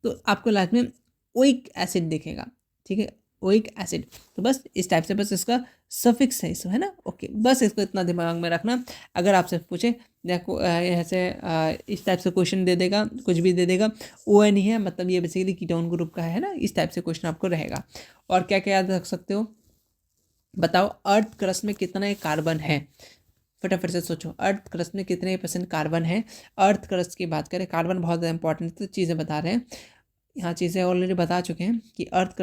[SPEAKER 1] तो आपको लास्ट में ओइक एसिड दिखेगा। ठीक है, ओइक एसिड, तो बस इस टाइप से, बस इसका सफिक्स है इसमें, है ना। ओके, बस इसको इतना दिमाग में रखना। अगर आपसे पूछे, देखो ऐसे इस टाइप से क्वेश्चन दे देगा, कुछ भी दे देगा, ONE है मतलब ये बेसिकली कीटोन ग्रुप का है ना, इस टाइप से क्वेश्चन आपको रहेगा। और क्या क्या याद रख सकते हो बताओ? अर्थ क्रस्ट में कितना कार्बन है? फटाफट से सोचो, अर्थ क्रस्ट में कितने % कार्बन है? अर्थ क्रस्ट की बात करें, कार्बन बहुत ज़्यादा इंपॉर्टेंट चीज़ें बता रहे हैं यहाँ, चीज़ें ऑलरेडी बता चुके हैं कि अर्थ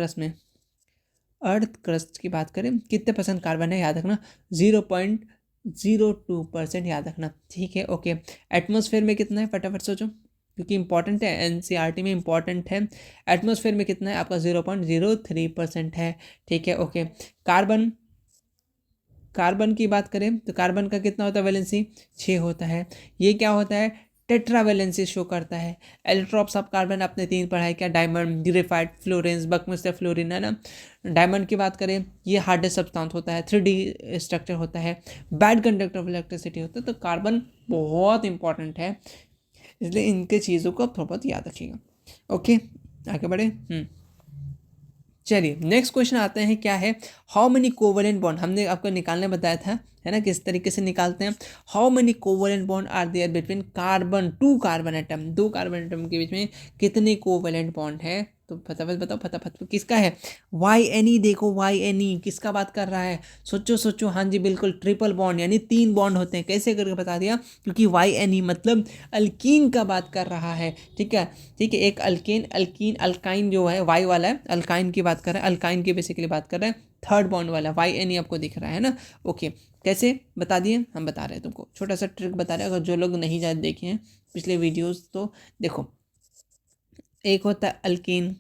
[SPEAKER 1] क्रस्ट की बात करें कितने % कार्बन है, याद रखना 0.02% याद रखना। ठीक है, ओके। एटमॉस्फेयर में कितना है? फटाफट सोचो, क्योंकि इंपॉर्टेंट है, NCERT में इंपॉर्टेंट है। एटमॉस्फेयर में कितना है आपका? 0.03% है। ठीक है, ओके। कार्बन की बात करें तो कार्बन का कितना होता है वैलेंसी? 6 होता है। ये क्या होता है? टेट्रा वैलेंसी शो करता है। एलोट्रॉप्स ऑफ कार्बन आपने 3 पढ़ा है क्या? डायमंड, ग्रेफाइट, फ्लोरेंस, बकमुस्टर, फ्लोरीन, है ना। डायमंड की बात करें, ये हार्डेस्ट सब्सटेंस होता है, 3D स्ट्रक्चर होता है, बैड कंडक्टर ऑफ इलेक्ट्रिसिटी होता है। तो कार्बन बहुत इंपॉर्टेंट है, इसलिए इनके चीज़ों को आप थोड़ा बहुत याद रखिएगा। ओके, आगे बढ़े। चलिए, नेक्स्ट क्वेश्चन आते हैं, क्या है? हाउ मेनी कोवलेंट बॉन्ड, हमने आपको निकालने बताया था, है ना, किस तरीके से निकालते हैं। How many covalent bond are there between carbon, 2 carbon atom, 2 carbon atom के बीच में कितने कोवलेंट बॉन्ड है? तो फटाफट बताओ, फटाफट, किसका है? YNE, देखो YNE किसका बात कर रहा है? सोचो सोचो, हाँ जी बिल्कुल, ट्रिपल बॉन्ड, यानी 3 बॉन्ड होते हैं। कैसे करके बता दिया? क्योंकि YNE मतलब अल्कीन का बात कर रहा है। ठीक है, ठीक है, एक अल्केन, अल्कीन, अल्काइन जो है वाई वाला है, अल्काइन की बात कर रहे हैं, अल्काइन की बेसिकली बात कर रहे हैं, थर्ड बॉन्ड वाला YNE आपको दिख रहा है ना। ओके, कैसे बता दिए? हम बता रहे हैं तुमको, छोटा सा ट्रिक बता रहे हैं, अगर जो लोग नहीं जाए देखे हैं पिछले वीडियोस तो देखो। एक होता है अल्कीन,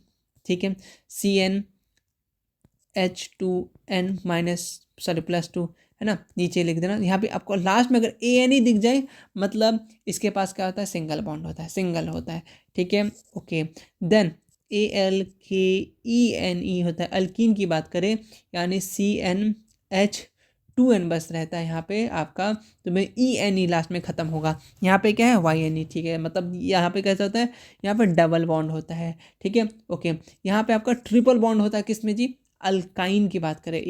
[SPEAKER 1] ठीक है, CnH2n माइनस, सॉरी +2, है ना, नीचे लिख देना। यहाँ पे आपको लास्ट में अगर ANE दिख जाए मतलब इसके पास क्या होता है? सिंगल बॉन्ड होता है, सिंगल होता है। ठीक है, ओके। देन ALKENE होता है, अल्कीन की बात करें, यानी CnH2 2n बस रहता है यहाँ पे आपका, तो में ENE लास्ट में ख़त्म होगा। यहाँ पे क्या है YNE, ठीक है, मतलब यहाँ पे कैसा होता है, यहाँ पे डबल बॉन्ड होता है, ठीक है, ओके। यहाँ पे आपका ट्रिपल बॉन्ड होता है किसमें जी, अल्काइन की बात करें,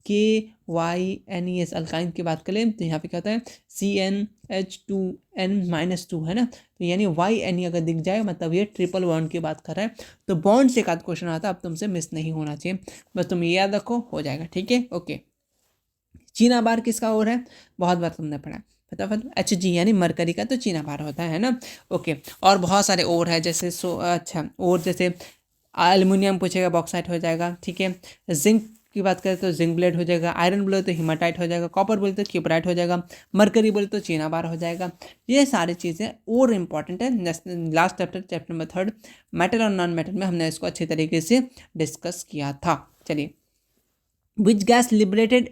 [SPEAKER 1] ALKYNES अल्काइन की बात करें तो यहाँ पे क्या होता है CnH2n-2 है ना, तो यानी YNE अगर दिख जाए मतलब ये ट्रिपल बॉन्ड की बात कर रहा है। तो बॉन्ड से एक आध क्वेश्चन आता है, अब तुमसे मिस नहीं होना चाहिए, बस तुम ये याद रखो, हो जाएगा, ठीक है, ओके। चीना बार किसका और है, बहुत बार तुमने पढ़ा, फटाफट, Hg यानी मरकरी का तो चीना बार होता है ना, ओके। और बहुत सारे और है जैसे अच्छा, और जैसे एल्युमिनियम पूछेगा बॉक्साइट हो जाएगा, ठीक है। जिंक की बात करें तो जिंक ब्लेड हो जाएगा, आयरन बोले तो हीमाटाइट हो जाएगा, कॉपर बोले तो क्यूपराइट हो जाएगा, मरकरी बोले तो चीना बार हो जाएगा। ये सारी चीज़ें और इम्पॉर्टेंट है। लास्ट चैप्टर नंबर 3 मेटल और नॉन मेटल में हमने इसको अच्छे तरीके से डिस्कस किया था। चलिए, which gas liberated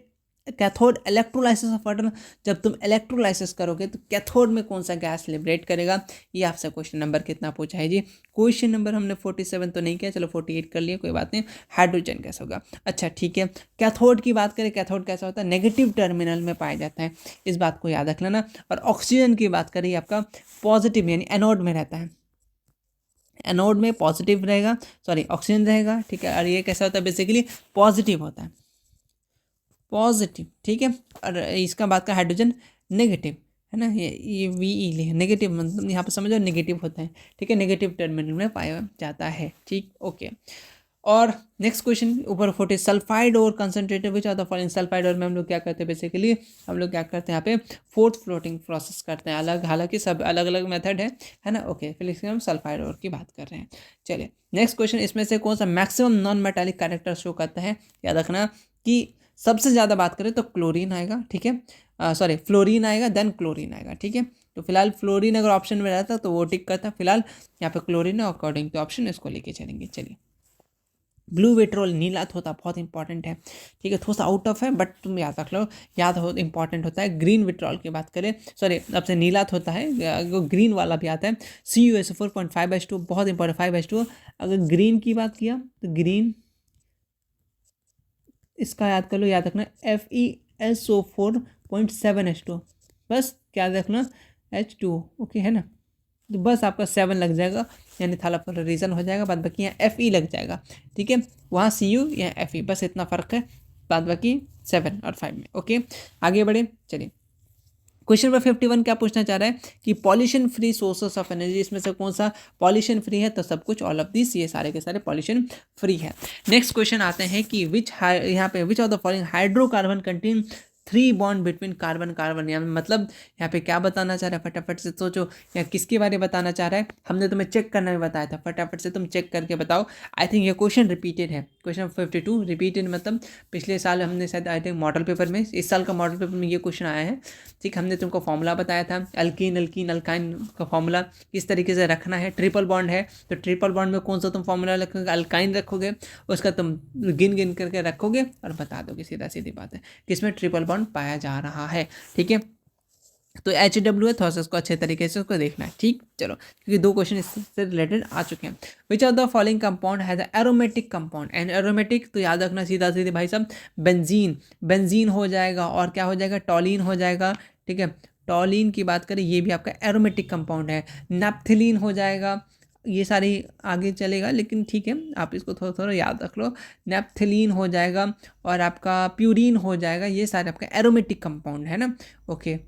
[SPEAKER 1] cathode electrolysis of water, जब तुम इलेक्ट्रोलाइसिस करोगे तो कैथोड में कौन सा गैस लिबरेट करेगा, ये आपसे क्वेश्चन नंबर कितना पूछा है जी, क्वेश्चन नंबर हमने 47 तो नहीं किया, चलो 48 कर लिया, कोई बात नहीं। हाइड्रोजन गैस होगा, अच्छा ठीक है। कैथोड की बात करें, कैथोड कैसा होता है, नेगेटिव टर्मिनल में पाया जाता है, इस बात को याद रख लेना। और ऑक्सीजन की बात करें आपका पॉजिटिव यानी एनोड में रहता है, एनोड में पॉजिटिव रहेगा, सॉरी ऑक्सीजन रहेगा, ठीक है। और ये कैसा होता है, बेसिकली पॉजिटिव होता है, पॉजिटिव, ठीक है। और इसका बात का हाइड्रोजन नेगेटिव है ना, ये VE नेगेटिव, मतलब यहाँ पर समझो नेगेटिव होता है, ठीक है, नेगेटिव टर्मिनल में पाया जाता है, ठीक, ओके। और नेक्स्ट क्वेश्चन ऊपर 40, सल्फाइड और concentrated which are the following, sulphide और में हम लोग क्या करते हैं, बेसिकली हम लोग क्या करते हैं यहाँ पे फोर्थ फ्लोटिंग प्रोसेस करते हैं, अलग, हालांकि सब अलग अलग मेथड है ना, ओके। फिर इसमें हम सल्फाइड और की बात कर रहे हैं। चलिए नेक्स्ट क्वेश्चन, इसमें से कौन सा maximum non metallic character show करता है, याद रखना कि सबसे ज़्यादा बात करें तो क्लोरीन आएगा, ठीक है, सॉरी फ्लोरीन आएगा, देन क्लोरीन आएगा, ठीक है। तो फिलहाल फ्लोरीन अगर ऑप्शन में रहता तो वो टिक करता, फिलहाल यहाँ पे क्लोरीन है, अकॉर्डिंग टू ऑप्शन इसको लेके चलेंगे। चलिए, ब्लू विट्रोल नीला होता बहुत इंपॉर्टेंट है, ठीक है, थोड़ा सा आउट ऑफ है बट तुम याद रख लो, याद हो इंपॉर्टेंट होता है। ग्रीन विट्रोल की बात करें, सॉरी अब से नीला होता है, वो ग्रीन वाला भी आता है, CuSO4.5/2 बहुत इंपॉर्टेंट, 5/2। अगर ग्रीन की बात किया तो ग्रीन इसका याद कर लो, याद रखना FeSO4.7H2, बस क्या याद रखना H2, ओके है ना, तो बस आपका 7 लग जाएगा, यानी थाला पर रीज़न हो जाएगा, बाद बाकी यहाँ FE लग जाएगा, ठीक है, वहाँ CU यहाँ FE, बस इतना फ़र्क है, बाद बाकी 7 और 5 में, ओके। आगे बढ़े, चलिए क्वेश्चन नंबर 51 क्या पूछना चाह रहा है कि pollution free sources of energy, इसमें से कौन सा पॉल्यूशन फ्री है, तो सब कुछ ऑल ऑफ दिस, ये सारे के सारे पॉल्यूशन फ्री है। नेक्स्ट क्वेश्चन आते हैं कि यहाँ पे which of the following hydrocarbon contain 3 bond between carbon carbon, या मतलब यहाँ पे क्या बताना चाह रहा है, फटाफट से सोचो, या किसके बारे में बताना चाह रहा है, हमने तुम्हें चेक करना भी बताया था, फटाफट से तुम चेक करके बताओ। आई थिंक ये क्वेश्चन रिपीटेड है, क्वेश्चन 52 रिपीटेड, मतलब पिछले साल हमने शायद आई थिंक मॉडल पेपर में, इस साल का मॉडल पेपर में ये क्वेश्चन आया है, ठीक। हमने तुमको फॉर्मूला बताया था, अल्कीन अल्कीन अल्काइन का फॉर्मूला किस तरीके से रखना है, ट्रिपल बॉन्ड है तो ट्रिपल बॉन्ड में कौन सा तुम फॉर्मूला रखोगे, अल्काइन रखोगे, उसका तुम गिन गिन करके रखोगे और बता दोगे, सीधा सीधी बात है, किसमें ट्रिपल बॉन्ड पाया जा रहा है, ठीक है। तो HW है, थोड़ा सा उसको अच्छे तरीके से उसको देखना है, ठीक, चलो, क्योंकि 2 क्वेश्चन इससे रिलेटेड आ चुके हैं। Which of the following compound has aromatic compound, and aromatic तो याद रखना सीधा सीधे भाई साहब, बेंजीन, बेंजीन हो जाएगा, और क्या हो जाएगा, टॉलिन हो जाएगा, ठीक है। टॉलिन की बात करें, ये भी आपका एरोमेटिक कंपाउंड है, नैप्थलीन हो जाएगा, ये सारी आगे चलेगा लेकिन ठीक है, आप इसको थोड़ा थोड़ा याद रख लो, नैप्थलीन हो जाएगा और आपका प्यूरिन हो जाएगा, ये सारे आपका एरोमेटिक कंपाउंड है ना, ओके।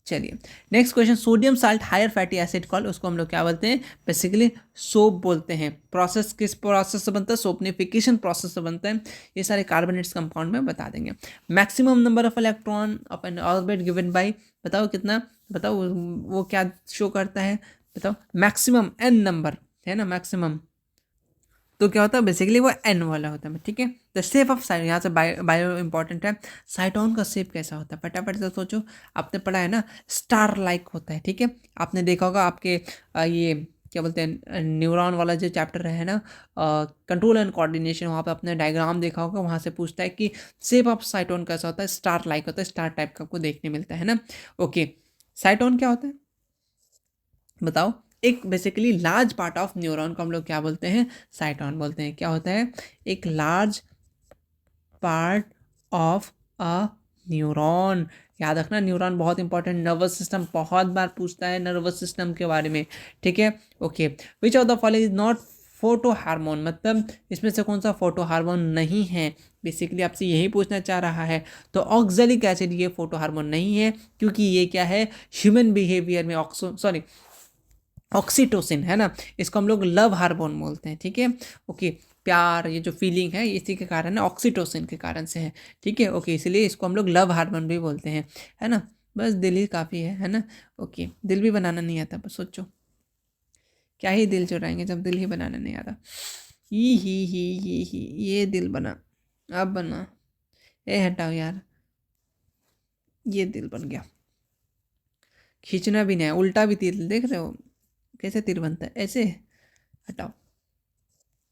[SPEAKER 1] चलिए next question, sodium salt higher fatty acid call, उसको हम लोग क्या बोलते हैं, बेसिकली सोप बोलते हैं। प्रोसेस किस प्रोसेस से बनता है, सोपनिफिकेशन प्रोसेस से बनता है, ये सारे कार्बोनेट्स कंपाउंड में बता देंगे। Maximum number of electron of N orbit given by, बताओ कितना, बताओ वो क्या शो करता है, बताओ, मैक्सिमम n नंबर है ना, मैक्सिमम तो क्या होता है, बेसिकली वो n वाला होता है, ठीक है। द शेप ऑफ साइटोन, यहाँ से बायो इंपॉर्टेंट है, साइटोन का शेप कैसा होता है, फटाफट से सोचो, आपने पढ़ा है ना, स्टार लाइक होता है, ठीक है। आपने देखा होगा आपके ये क्या बोलते हैं, न्यूरॉन वाला जो चैप्टर है ना, कंट्रोल एंड कोऑर्डिनेशन, वहाँ पे आपने डायग्राम देखा होगा, वहाँ से पूछता है कि शेप ऑफ साइटोन कैसा होता है, स्टार लाइक होता है, स्टार टाइप का आपको देखने मिलता है ना, ओके। साइटोन क्या होता है बताओ, एक basically large part of neuron को हम लोग क्या बोलते हैं, साइटोन बोलते हैं। क्या होता है, एक large part of a neuron. याद रखना, न्यूरॉन बहुत इंपॉर्टेंट, नर्वस सिस्टम बहुत बार पूछता है नर्वस सिस्टम के बारे में, ठीक है। Okay, which of the following is not photo hormone, मतलब इसमें से कौन सा फोटो हार्मोन नहीं है, बेसिकली आपसे यही पूछना चाह रहा है। तो ऑक्जेलिक एसिड ये फोटो हार्मोन नहीं है, क्योंकि ये क्या है, ह्यूमन बिहेवियर में ऑक्सीटोसिन है ना, इसको हम लोग लव हार्मोन बोलते हैं, ठीक है। ओके, प्यार, ये जो फीलिंग है इसी के कारण है, ऑक्सीटोसिन के कारण से है, ठीक है। ओके, इसलिए इसको हम लोग लव हार्मोन भी बोलते हैं, है ना। बस दिल ही काफ़ी है ना। ओके, दिल भी बनाना नहीं आता, बस सोचो क्या ही दिल चुराएंगे जब दिल ही बनाना नहीं आता। ही ये दिल बना, अब बना, ए हटाओ यार, ये दिल बन गया। खींचना भी नहीं है, उल्टा भी तीर, देख रहे हो कैसे तीर बनता है, ऐसे। हटाओ,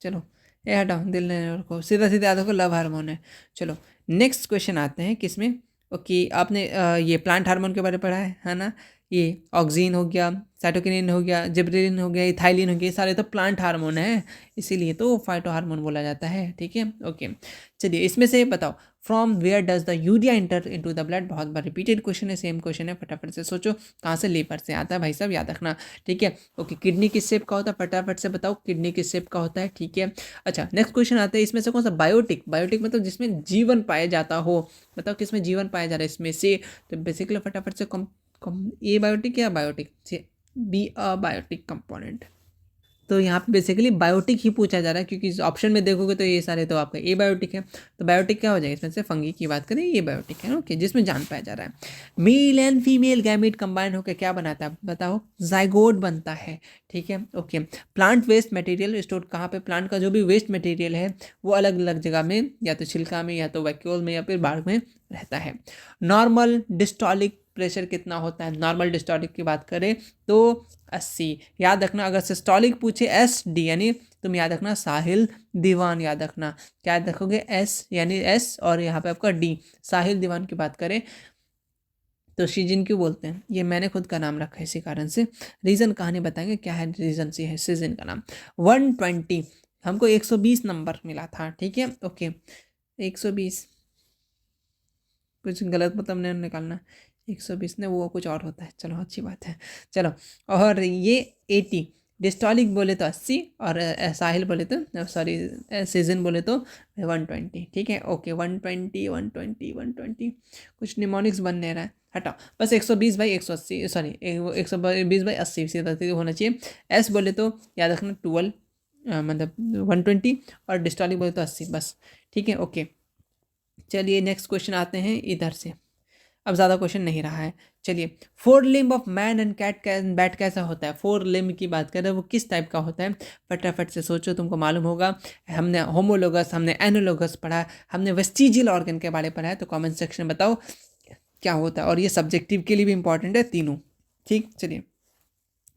[SPEAKER 1] चलो ये हटाओ, दिल ने को सीधा सीधा याद रखो, लव हार्मोन है। चलो नेक्स्ट क्वेश्चन आते हैं किसमें। ओके, आपने ये प्लांट हार्मोन के बारे में पढ़ा है ना। ये ऑक्सीन हो गया, साइटोकिनिन हो गया, जिबरेलिन हो गया, इथाइलिन हो गया, ये सारे तो प्लांट हार्मोन है, इसीलिए तो फाइटो हार्मोन बोला जाता है, ठीक है। ओके, चलिए इसमें से बताओ, from where does the urea enter into the blood. बहुत बार रिपीटेड क्वेश्चन है, सेम क्वेश्चन है, फटाफट से सोचो कहाँ से, लीवर से आता है भाई साहब, याद रखना, ठीक है। ओके, किडनी किस शेप का होता है, फटाफट से बताओ, किडनी किस शेप का होता है, ठीक है। अच्छा, नेक्स्ट क्वेश्चन आता है, इसमें से कौन सा बायोटिक, बायोटिक मतलब जिसमें जीवन पाया जाता हो, बताओ किसमें जीवन पाया जा रहा है इसमें से। तो बेसिकली फटाफट से कम कम ए बायोटिक या बायोटिक से बी अ बायोटिक कंपोनेंट। तो यहाँ पे बेसिकली बायोटिक ही पूछा जा रहा है, क्योंकि ऑप्शन में देखोगे तो ये सारे तो आपका ए बायोटिक है। तो बायोटिक क्या हो जाएगा इसमें से, फंगी की बात करें, ये बायोटिक है, ओके, जिसमें जान पाया जा रहा है। Male and female gamete combine होकर क्या बनाता है, बताओ, जाइगोट बनता है, ठीक है। Okay, plant waste material store कहाँ पे, प्लांट का जो भी वेस्ट मटेरियल है वो अलग अलग जगह में, या तो छिलका में, या तो वैक्यूल में, या फिर बाढ़ में रहता है। नॉर्मल डिस्टॉलिक प्रेशर कितना होता है, नॉर्मल डिस्टॉलिक की बात करें तो 80। याद रखना, अगर सिस्टोलिक पूछे एस डी यानी तुम याद रखना साहिल दीवान, याद रखना क्या याद रखोगे, एस यानी एस और यहाँ पे आपका डी, साहिल दीवान की बात करें तो सीजन क्यों बोलते हैं, ये मैंने खुद का नाम रखा है इसी कारण से। रीज़न कहानी बताएंगे क्या है रीज़न से है सीजन का नाम। 120, हमको 120 नंबर मिला था, ठीक है। ओके, 120, कुछ गलत मतलब नहीं निकालना, 120 ने वो कुछ और होता है, चलो अच्छी बात है। चलो, और ये 80, डिस्टॉलिक बोले तो 80, और साहिल बोले तो सॉरी सीजन बोले तो 120, ठीक है। ओके, 120 120 120, कुछ निमोनिक्स बन नहीं रहा है, हटाओ, बस 120 बाई 180, सॉरी 120 बाई 80 सीधा होना चाहिए। एस बोले तो याद रखना 12, मतलब 120, और डिस्टॉलिक बोले तो 80, बस, ठीक है। ओके, चलिए नेक्स्ट क्वेश्चन आते हैं इधर से, अब ज़्यादा क्वेश्चन नहीं रहा है। चलिए, forelimb of man and cat bat कैसा होता है, फोर लिम्ब की बात करें वो किस टाइप का होता है, फटाफट से सोचो, तुमको मालूम होगा। हमने होमोलोगस, हमने एनोलोगस पढ़ा, हमने वेस्टिजियल ऑर्गन के बारे में पढ़ा है, तो कमेंट सेक्शन में बताओ क्या होता है, और ये सब्जेक्टिव के लिए भी इंपॉर्टेंट है तीनों, ठीक। चलिए,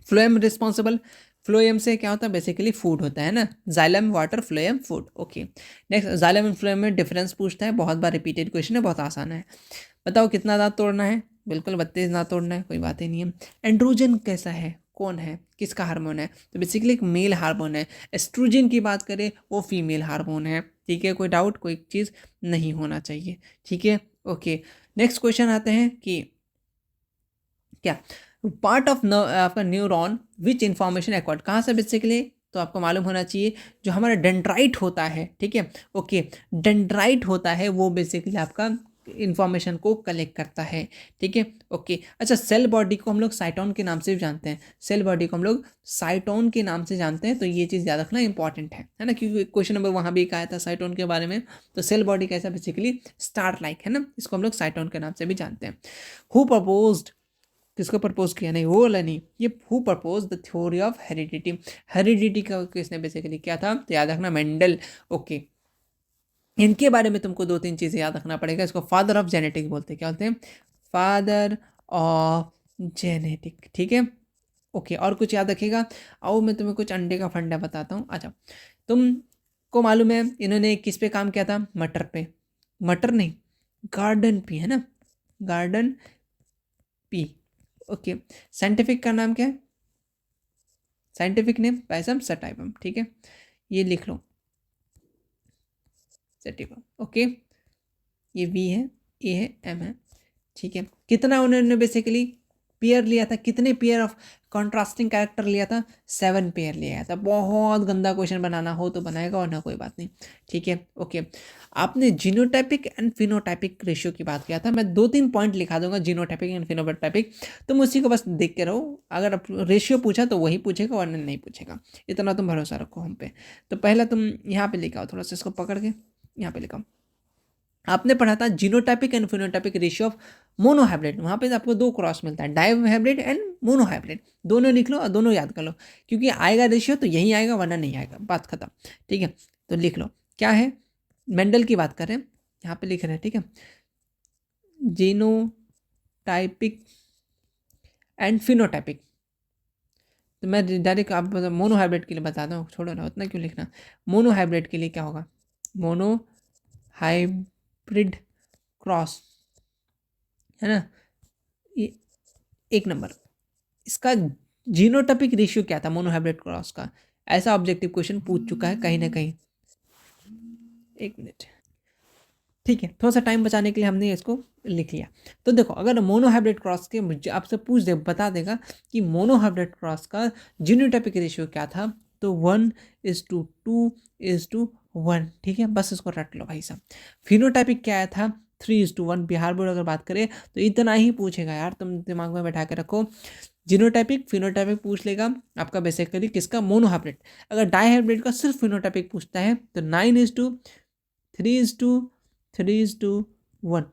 [SPEAKER 1] फ्लोएम रिस्पॉन्सिबल, फ्लोएम से क्या होता है, बेसिकली फूड होता है ना, xylem water, phloem food. Okay, next, xylem and phloem में डिफरेंस पूछता है, बहुत बार रिपीटेड क्वेश्चन है, बहुत आसान है। बताओ कितना दांत तोड़ना है, बिल्कुल 32 दांत तोड़ना है, कोई बात ही नहीं है। एंड्रोजन कैसा है, कौन है, किसका हार्मोन है, तो बेसिकली एक मेल हार्मोन है। एस्ट्रोजन की बात करें वो फीमेल हार्मोन है, ठीक है, कोई डाउट कोई चीज़ नहीं होना चाहिए, ठीक है। ओके, नेक्स्ट क्वेश्चन आते हैं कि क्या पार्ट ऑफ आपका न्यूरॉन विच इंफॉर्मेशन एक्वायर्ड कहाँ से, बेसिकली तो आपको मालूम होना चाहिए, जो हमारा डेंड्राइट होता है, ठीक है। ओके, डेंड्राइट होता है वो बेसिकली आपका इंफॉर्मेशन को कलेक्ट करता है, ठीक है। ओके, अच्छा, सेल बॉडी को हम लोग साइटोन के नाम से भी जानते हैं, सेल बॉडी को हम लोग साइटोन के नाम से जानते हैं, तो ये चीज़ याद रखना इंपॉर्टेंट है ना, क्योंकि क्वेश्चन नंबर वहाँ भी कहा था साइटोन के बारे में। तो सेल बॉडी कैसा, बेसिकली स्टार लाइक है ना, इसको हम लोग साइटोन के नाम से भी जानते हैं। हु प्रपोज्ड, किसको प्रपोज किया, नहीं वो वाला नहीं, ये who propose the theory of heredity, heredity का किसने बेसिकली किया था, तो याद रखना मेंडल। ओके, इनके बारे में तुमको दो तीन चीज़ें याद रखना पड़ेगा, इसको फादर ऑफ जेनेटिक बोलते हैं, क्या बोलते हैं, फादर ऑफ जेनेटिक, ठीक है। ओके, और कुछ याद रखिएगा, आओ मैं तुम्हें कुछ अंडे का फंडा बताता हूँ। अच्छा, तुमको मालूम है इन्होंने किस पे काम किया था, मटर पे, मटर नहीं, गार्डन पे, है ना, गार्डन पी। ओके, साइंटिफिक का नाम क्या है, साइंटिफिक नेम पैसम सटाइवम, ठीक है, ये लिख लो, सटिवम। ओके, ये वी है, ए है, एम है, ठीक है। कितना उन्होंने बेसिकली पेयर लिया था, कितने पेयर ऑफ कॉन्ट्रास्टिंग कैरेक्टर लिया था, 7 पेयर लिया था। बहुत गंदा क्वेश्चन बनाना हो तो बनाएगा, और ना कोई बात नहीं, ठीक है ओके। आपने जीनोटाइपिक एंड फिनोटाइपिक रेशियो की बात किया था, मैं 2-3 पॉइंट लिखा दूंगा जीनोटाइपिक एंड फिनोटाइपिक, तुम उसी को बस देख के रहो। अगर रेशियो पूछा तो वही पूछेगा, वरना नहीं पूछेगा, इतना तुम भरोसा रखो हम पे। तो पहला तुम यहाँ पे लिखाओ, थोड़ा सा इसको पकड़ के यहाँ पे लिखाओ। आपने पढ़ा था genotypic and phenotypic ratio of monohybrid, वहाँ पे आपको 2 क्रॉस मिलता है, डाइहाइब्रिड एंड मोनोहाइब्रिड। दोनों लिख लो और दोनों याद कर लो, क्योंकि आएगा रेशियो तो यही आएगा, वरना नहीं आएगा, बात खत्म, ठीक है। तो लिख लो क्या है, मेंडल की बात कर रहे हैं, यहाँ पे लिख रहे हैं, ठीक है। जीनोटाइपिक एंड फिनोटाइपिक, तो मैं डायरेक्ट आप मोनोहाइब्रिड के लिए बताता हूँ, छोड़ो ना, उतना क्यों लिखना। मोनोहाइब्रिड के लिए क्या होगा, मोनोहाइब्रिड क्रॉस, है ना, ये 1 नंबर। इसका जीनोटाइपिक रेशियो क्या था मोनोहाइब्रिड क्रॉस का, ऐसा ऑब्जेक्टिव क्वेश्चन पूछ चुका है कहीं ना कहीं। 1 मिनट, ठीक है, थोड़ा सा टाइम बचाने के लिए हमने इसको लिख लिया। तो देखो, अगर मोनोहाइब्रिड क्रॉस के मुझे आपसे पूछ दे, बता देगा कि मोनोहाइब्रिड क्रॉस का जीनोटाइपिक रेशियो क्या था, तो 1:2:1, ठीक है, बस इसको रट लो भाई साहब। फिनोटाइपिक क्या आया था, 3:1। बिहार बोर्ड अगर बात करें तो इतना ही पूछेगा यार, तुम दिमाग में बैठा के रखो। जीनोटाइपिक फिनोटाइपिक पूछ लेगा आपका बेसिकली किसका, मोनोहाइब्रिड। अगर डाइहाइब्रिड का सिर्फ फिनोटाइपिक पूछता है तो 9:3:1,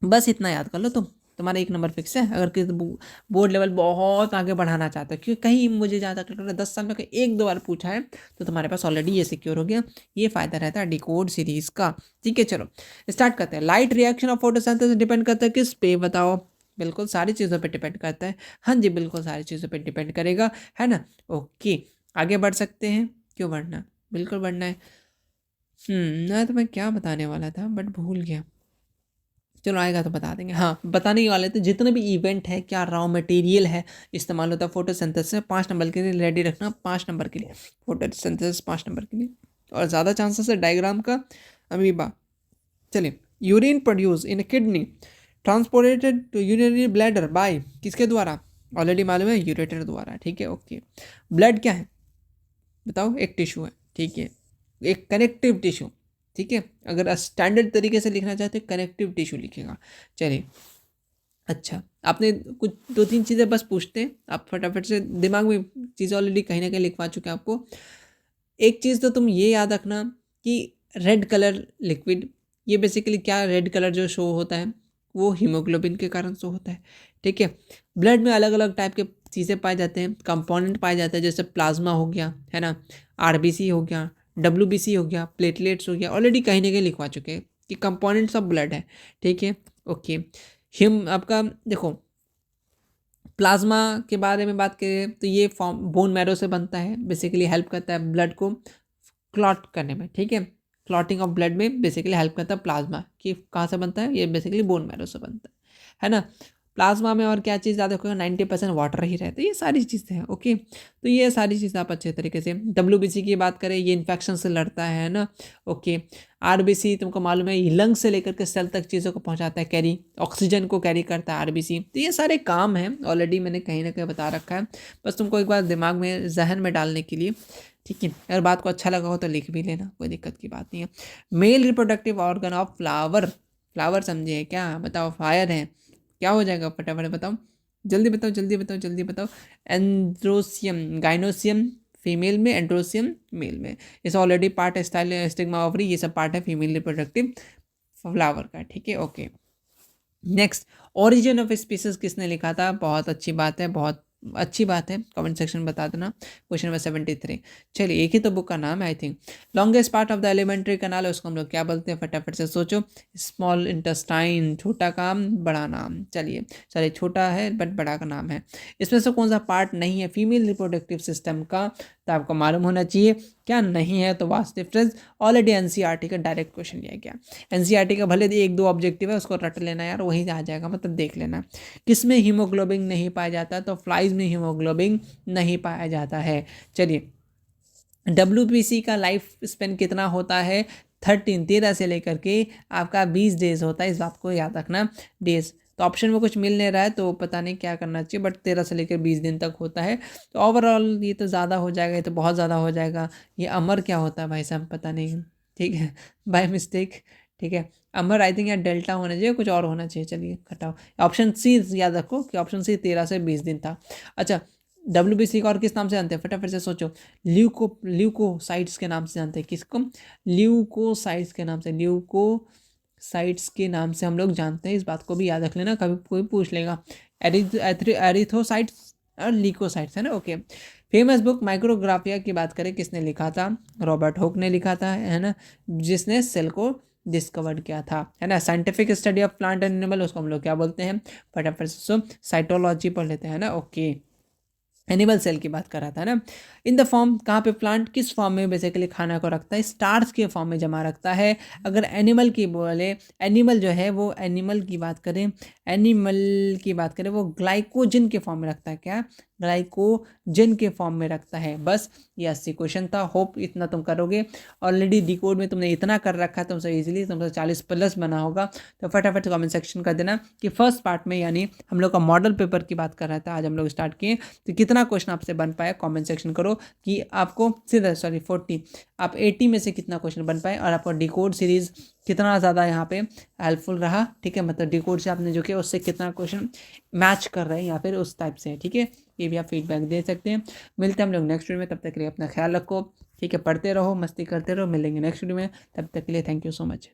[SPEAKER 1] बस इतना याद कर लो तुम, तुम्हारा 1 नंबर फिक्स है। अगर किसी बोर्ड लेवल बहुत आगे बढ़ाना चाहते हो, क्योंकि कहीं मुझे ज़्यादा लग रहा है 10 साल में 1-2 बार पूछा है, तो तुम्हारे पास ऑलरेडी ये सिक्योर हो गया। ये फ़ायदा रहता है डिकोड सीरीज़ का, ठीक है। चलो स्टार्ट करते हैं। Light reaction of photosynthesis depend करता है किस पे, बताओ। बिल्कुल सारी चीज़ों पे डिपेंड करता है, हाँ जी बिल्कुल सारी चीज़ों पे डिपेंड करेगा, है ना। ओके आगे बढ़ सकते हैं, क्यों बढ़ना, बिल्कुल बढ़ना है। ना तो मैं क्या बताने वाला था बट भूल गया, चलो आएगा तो बता देंगे। हाँ बताने ही वाले थे, जितने भी इवेंट है, क्या रॉ मटेरियल है इस्तेमाल होता है फोटोसिंथेसिस, 5 नंबर के लिए रेडी रखना, 5 नंबर के लिए फोटोसिंथेसिस, 5 नंबर के लिए। और ज़्यादा चांसेस है डायग्राम का, अमीबा। चलिए, urine produce in kidney transported to urinary bladder by, किसके द्वारा, ऑलरेडी मालूम है, यूरेटर द्वारा, ठीक है ओके। ब्लड क्या है बताओ, एक टिश्यू है, ठीक है, एक कनेक्टिव टिश्यू, ठीक है। अगर स्टैंडर्ड तरीके से लिखना चाहते हैं कनेक्टिव टिश्यू लिखेगा। चलिए अच्छा, आपने कुछ 2-3 चीज़ें बस पूछते हैं, आप फटाफट से दिमाग में चीज़ें ऑलरेडी कहीं ना कहीं लिखवा चुके हैं आपको। एक चीज़ तो तुम ये याद रखना कि रेड कलर लिक्विड, ये बेसिकली क्या, रेड कलर जो शो होता है वो हीमोग्लोबिन के कारण शो होता है, ठीक है। ब्लड में अलग अलग टाइप के चीज़ें पाए जाते हैं, कंपोनेंट पाए जाते हैं, जैसे प्लाज्मा हो गया, है ना, आरबीसी हो गया, डब्ल्यूबीसी हो गया, प्लेटलेट्स हो गया, ऑलरेडी कहीं ना कहीं लिखवा चुके हैं कि कंपोनेंट्स ऑफ ब्लड है, ठीक है ओके। हिम आपका देखो, प्लाज्मा के बारे में बात करें तो ये फॉर्म बोन मैरो से बनता है, बेसिकली हेल्प करता है ब्लड को क्लॉट करने में, ठीक है। क्लॉटिंग ऑफ ब्लड में बेसिकली हेल्प करता है प्लाज्मा, कि कहाँ से बनता है, ये बेसिकली बोन मैरो से बनता है ना। प्लाज्मा में और क्या चीज़ ज़्यादा होगा, 90% वाटर ही रहता है, ये सारी चीज़ें हैं ओके। तो ये सारी चीज़ें आप अच्छे तरीके से, डब्ल्यूबीसी की बात करें, ये इन्फेक्शन से लड़ता है ना ओके। आरबीसी तुमको मालूम है, ये लंग से लेकर के सेल तक चीज़ों को पहुंचाता है, कैरी ऑक्सीजन को कैरी करता है आरबीसी। तो ये सारे काम हैं, ऑलरेडी मैंने कहीं ना कहीं बता रखा है, बस तुमको एक बार दिमाग में जहन में डालने के लिए, ठीक है। अगर बात को अच्छा लगा हो तो लिख भी लेना, कोई दिक्कत की बात नहीं है। Male reproductive organ of flower, flower समझे क्या, बताओ, फायर है, क्या हो जाएगा फटाफट बताओ, जल्दी बताओ जल्दी बताओ जल्दी बताओ। एंड्रोसियम, गाइनोसियम फीमेल में, एंड्रोसियम मेल में, इसे ऑलरेडी पार्ट है स्टाइल स्टिग्मा ओवरी, ये सब पार्ट है फीमेल रिप्रोडक्टिव फ्लावर का, ठीक है okay. Next, origin of species किसने लिखा था, बहुत अच्छी बात है, बहुत अच्छी बात है, कमेंट सेक्शन में बता देना। Question number 73। चलिए, एक ही तो बुक का नाम है I think. Longest part of the elementary कनाल है, उसको हम लोग क्या बोलते हैं, फटाफट से सोचो। स्मॉल इंटेस्टाइन, छोटा काम बड़ा नाम, चलिए छोटा है बट बड़ा का नाम है। इसमें से कौन सा पार्ट नहीं है फीमेल रिप्रोडक्टिव सिस्टम का, तो आपको मालूम होना चाहिए क्या नहीं है, तो वास्ट डिफरेंस, ऑलरेडी एनसीईआरटी का डायरेक्ट क्वेश्चन लिया गया। एनसीईआरटी का भले 1-2 ऑब्जेक्टिव है, उसको रट लेना यार, वहीं आ जाएगा, मतलब देख लेना। किस में हीमोग्लोबिन नहीं पाया जाता, तो फ्लाइज में हीमोग्लोबिन नहीं पाया जाता है। चलिए, डब्ल्यूबीसी का लाइफ स्पेन कितना होता है, 13 से लेकर के आपका 20 डेज होता है, इस बात को याद रखना। डेज तो ऑप्शन में कुछ मिल नहीं रहा है तो पता नहीं क्या करना चाहिए, बट 13 से लेकर 20 दिन तक होता है। तो ओवरऑल ये तो ज़्यादा हो जाएगा, ये तो बहुत ज़्यादा हो जाएगा। ये अमर क्या होता है भाई साहब, पता नहीं, ठीक है, बाय मिस्टेक। ठीक है, अमर आई थिंक या डेल्टा होना चाहिए, कुछ और होना चाहिए, चलिए हटाओ। ऑप्शन सी याद रखो कि ऑप्शन सी 13 से 20 दिन था। अच्छा, WBC का और किस नाम से जानते हैं, फटाफट से सोचो। ल्यूकोसाइट्स के नाम से जानते हैं किसको, ल्यूकोसाइट्स के नाम से, ल्यूकोसाइट्स के नाम से हम लोग जानते हैं, इस बात को भी याद रख लेना, कभी कोई पूछ लेगा। एरिथोसाइट्स और ल्यूकोसाइट्स है ना, ओके। फेमस बुक माइक्रोग्राफिया की बात करें, किसने लिखा था, रॉबर्ट हुक ने लिखा था, है ना, जिसने सेल को डिस्कवर्ड किया था, है ना। Scientific study of plant and animal, उसको हम लोग क्या बोलते हैं, फटाफट से साइटोलॉजी पढ़ लेते हैं ना, ओके। एनिमल सेल की बात कर रहा था ना। इन द फॉर्म, कहाँ पे प्लांट किस फॉर्म में बेसिकली खाना को रखता है, स्टार्च के फॉर्म में जमा रखता है। अगर एनिमल की बोले, एनिमल जो है वो, एनिमल की बात करें, वो ग्लाइकोजन के फॉर्म में रखता है, क्या, ग्लाइकोजन के फॉर्म में रखता है। बस ये 80 क्वेश्चन था, होप इतना तुम करोगे। ऑलरेडी डिकोड में तुमने इतना कर रखा है, तुमसे इजीली तुमसे 40+ बना होगा। तो फटाफट कमेंट सेक्शन कर देना कि फर्स्ट पार्ट में, यानी हम लोग का मॉडल पेपर की बात कर रहा था, आज हम लोग स्टार्ट किए, तो कितना क्वेश्चन आपसे बन पाया, कमेंट सेक्शन करो कि आपको सीधा 40, आप 80 में से कितना क्वेश्चन बन पाए, और आपको डिकोड सीरीज़ कितना ज़्यादा यहाँ पे हेल्पफुल रहा, ठीक है, मतलब डिकोड से आपने जो किया उससे कितना क्वेश्चन मैच कर रहे हैं या फिर उस टाइप से, ठीक है। ये भी आप फीडबैक दे सकते हैं। मिलते हैं हम लोग नेक्स्ट वीडियो में, तब तक के लिए अपना ख्याल रखो, ठीक है, पढ़ते रहो, मस्ती करते रहो, मिलेंगे नेक्स्ट वीडियो में, तब तक के लिए थैंक यू सो मच।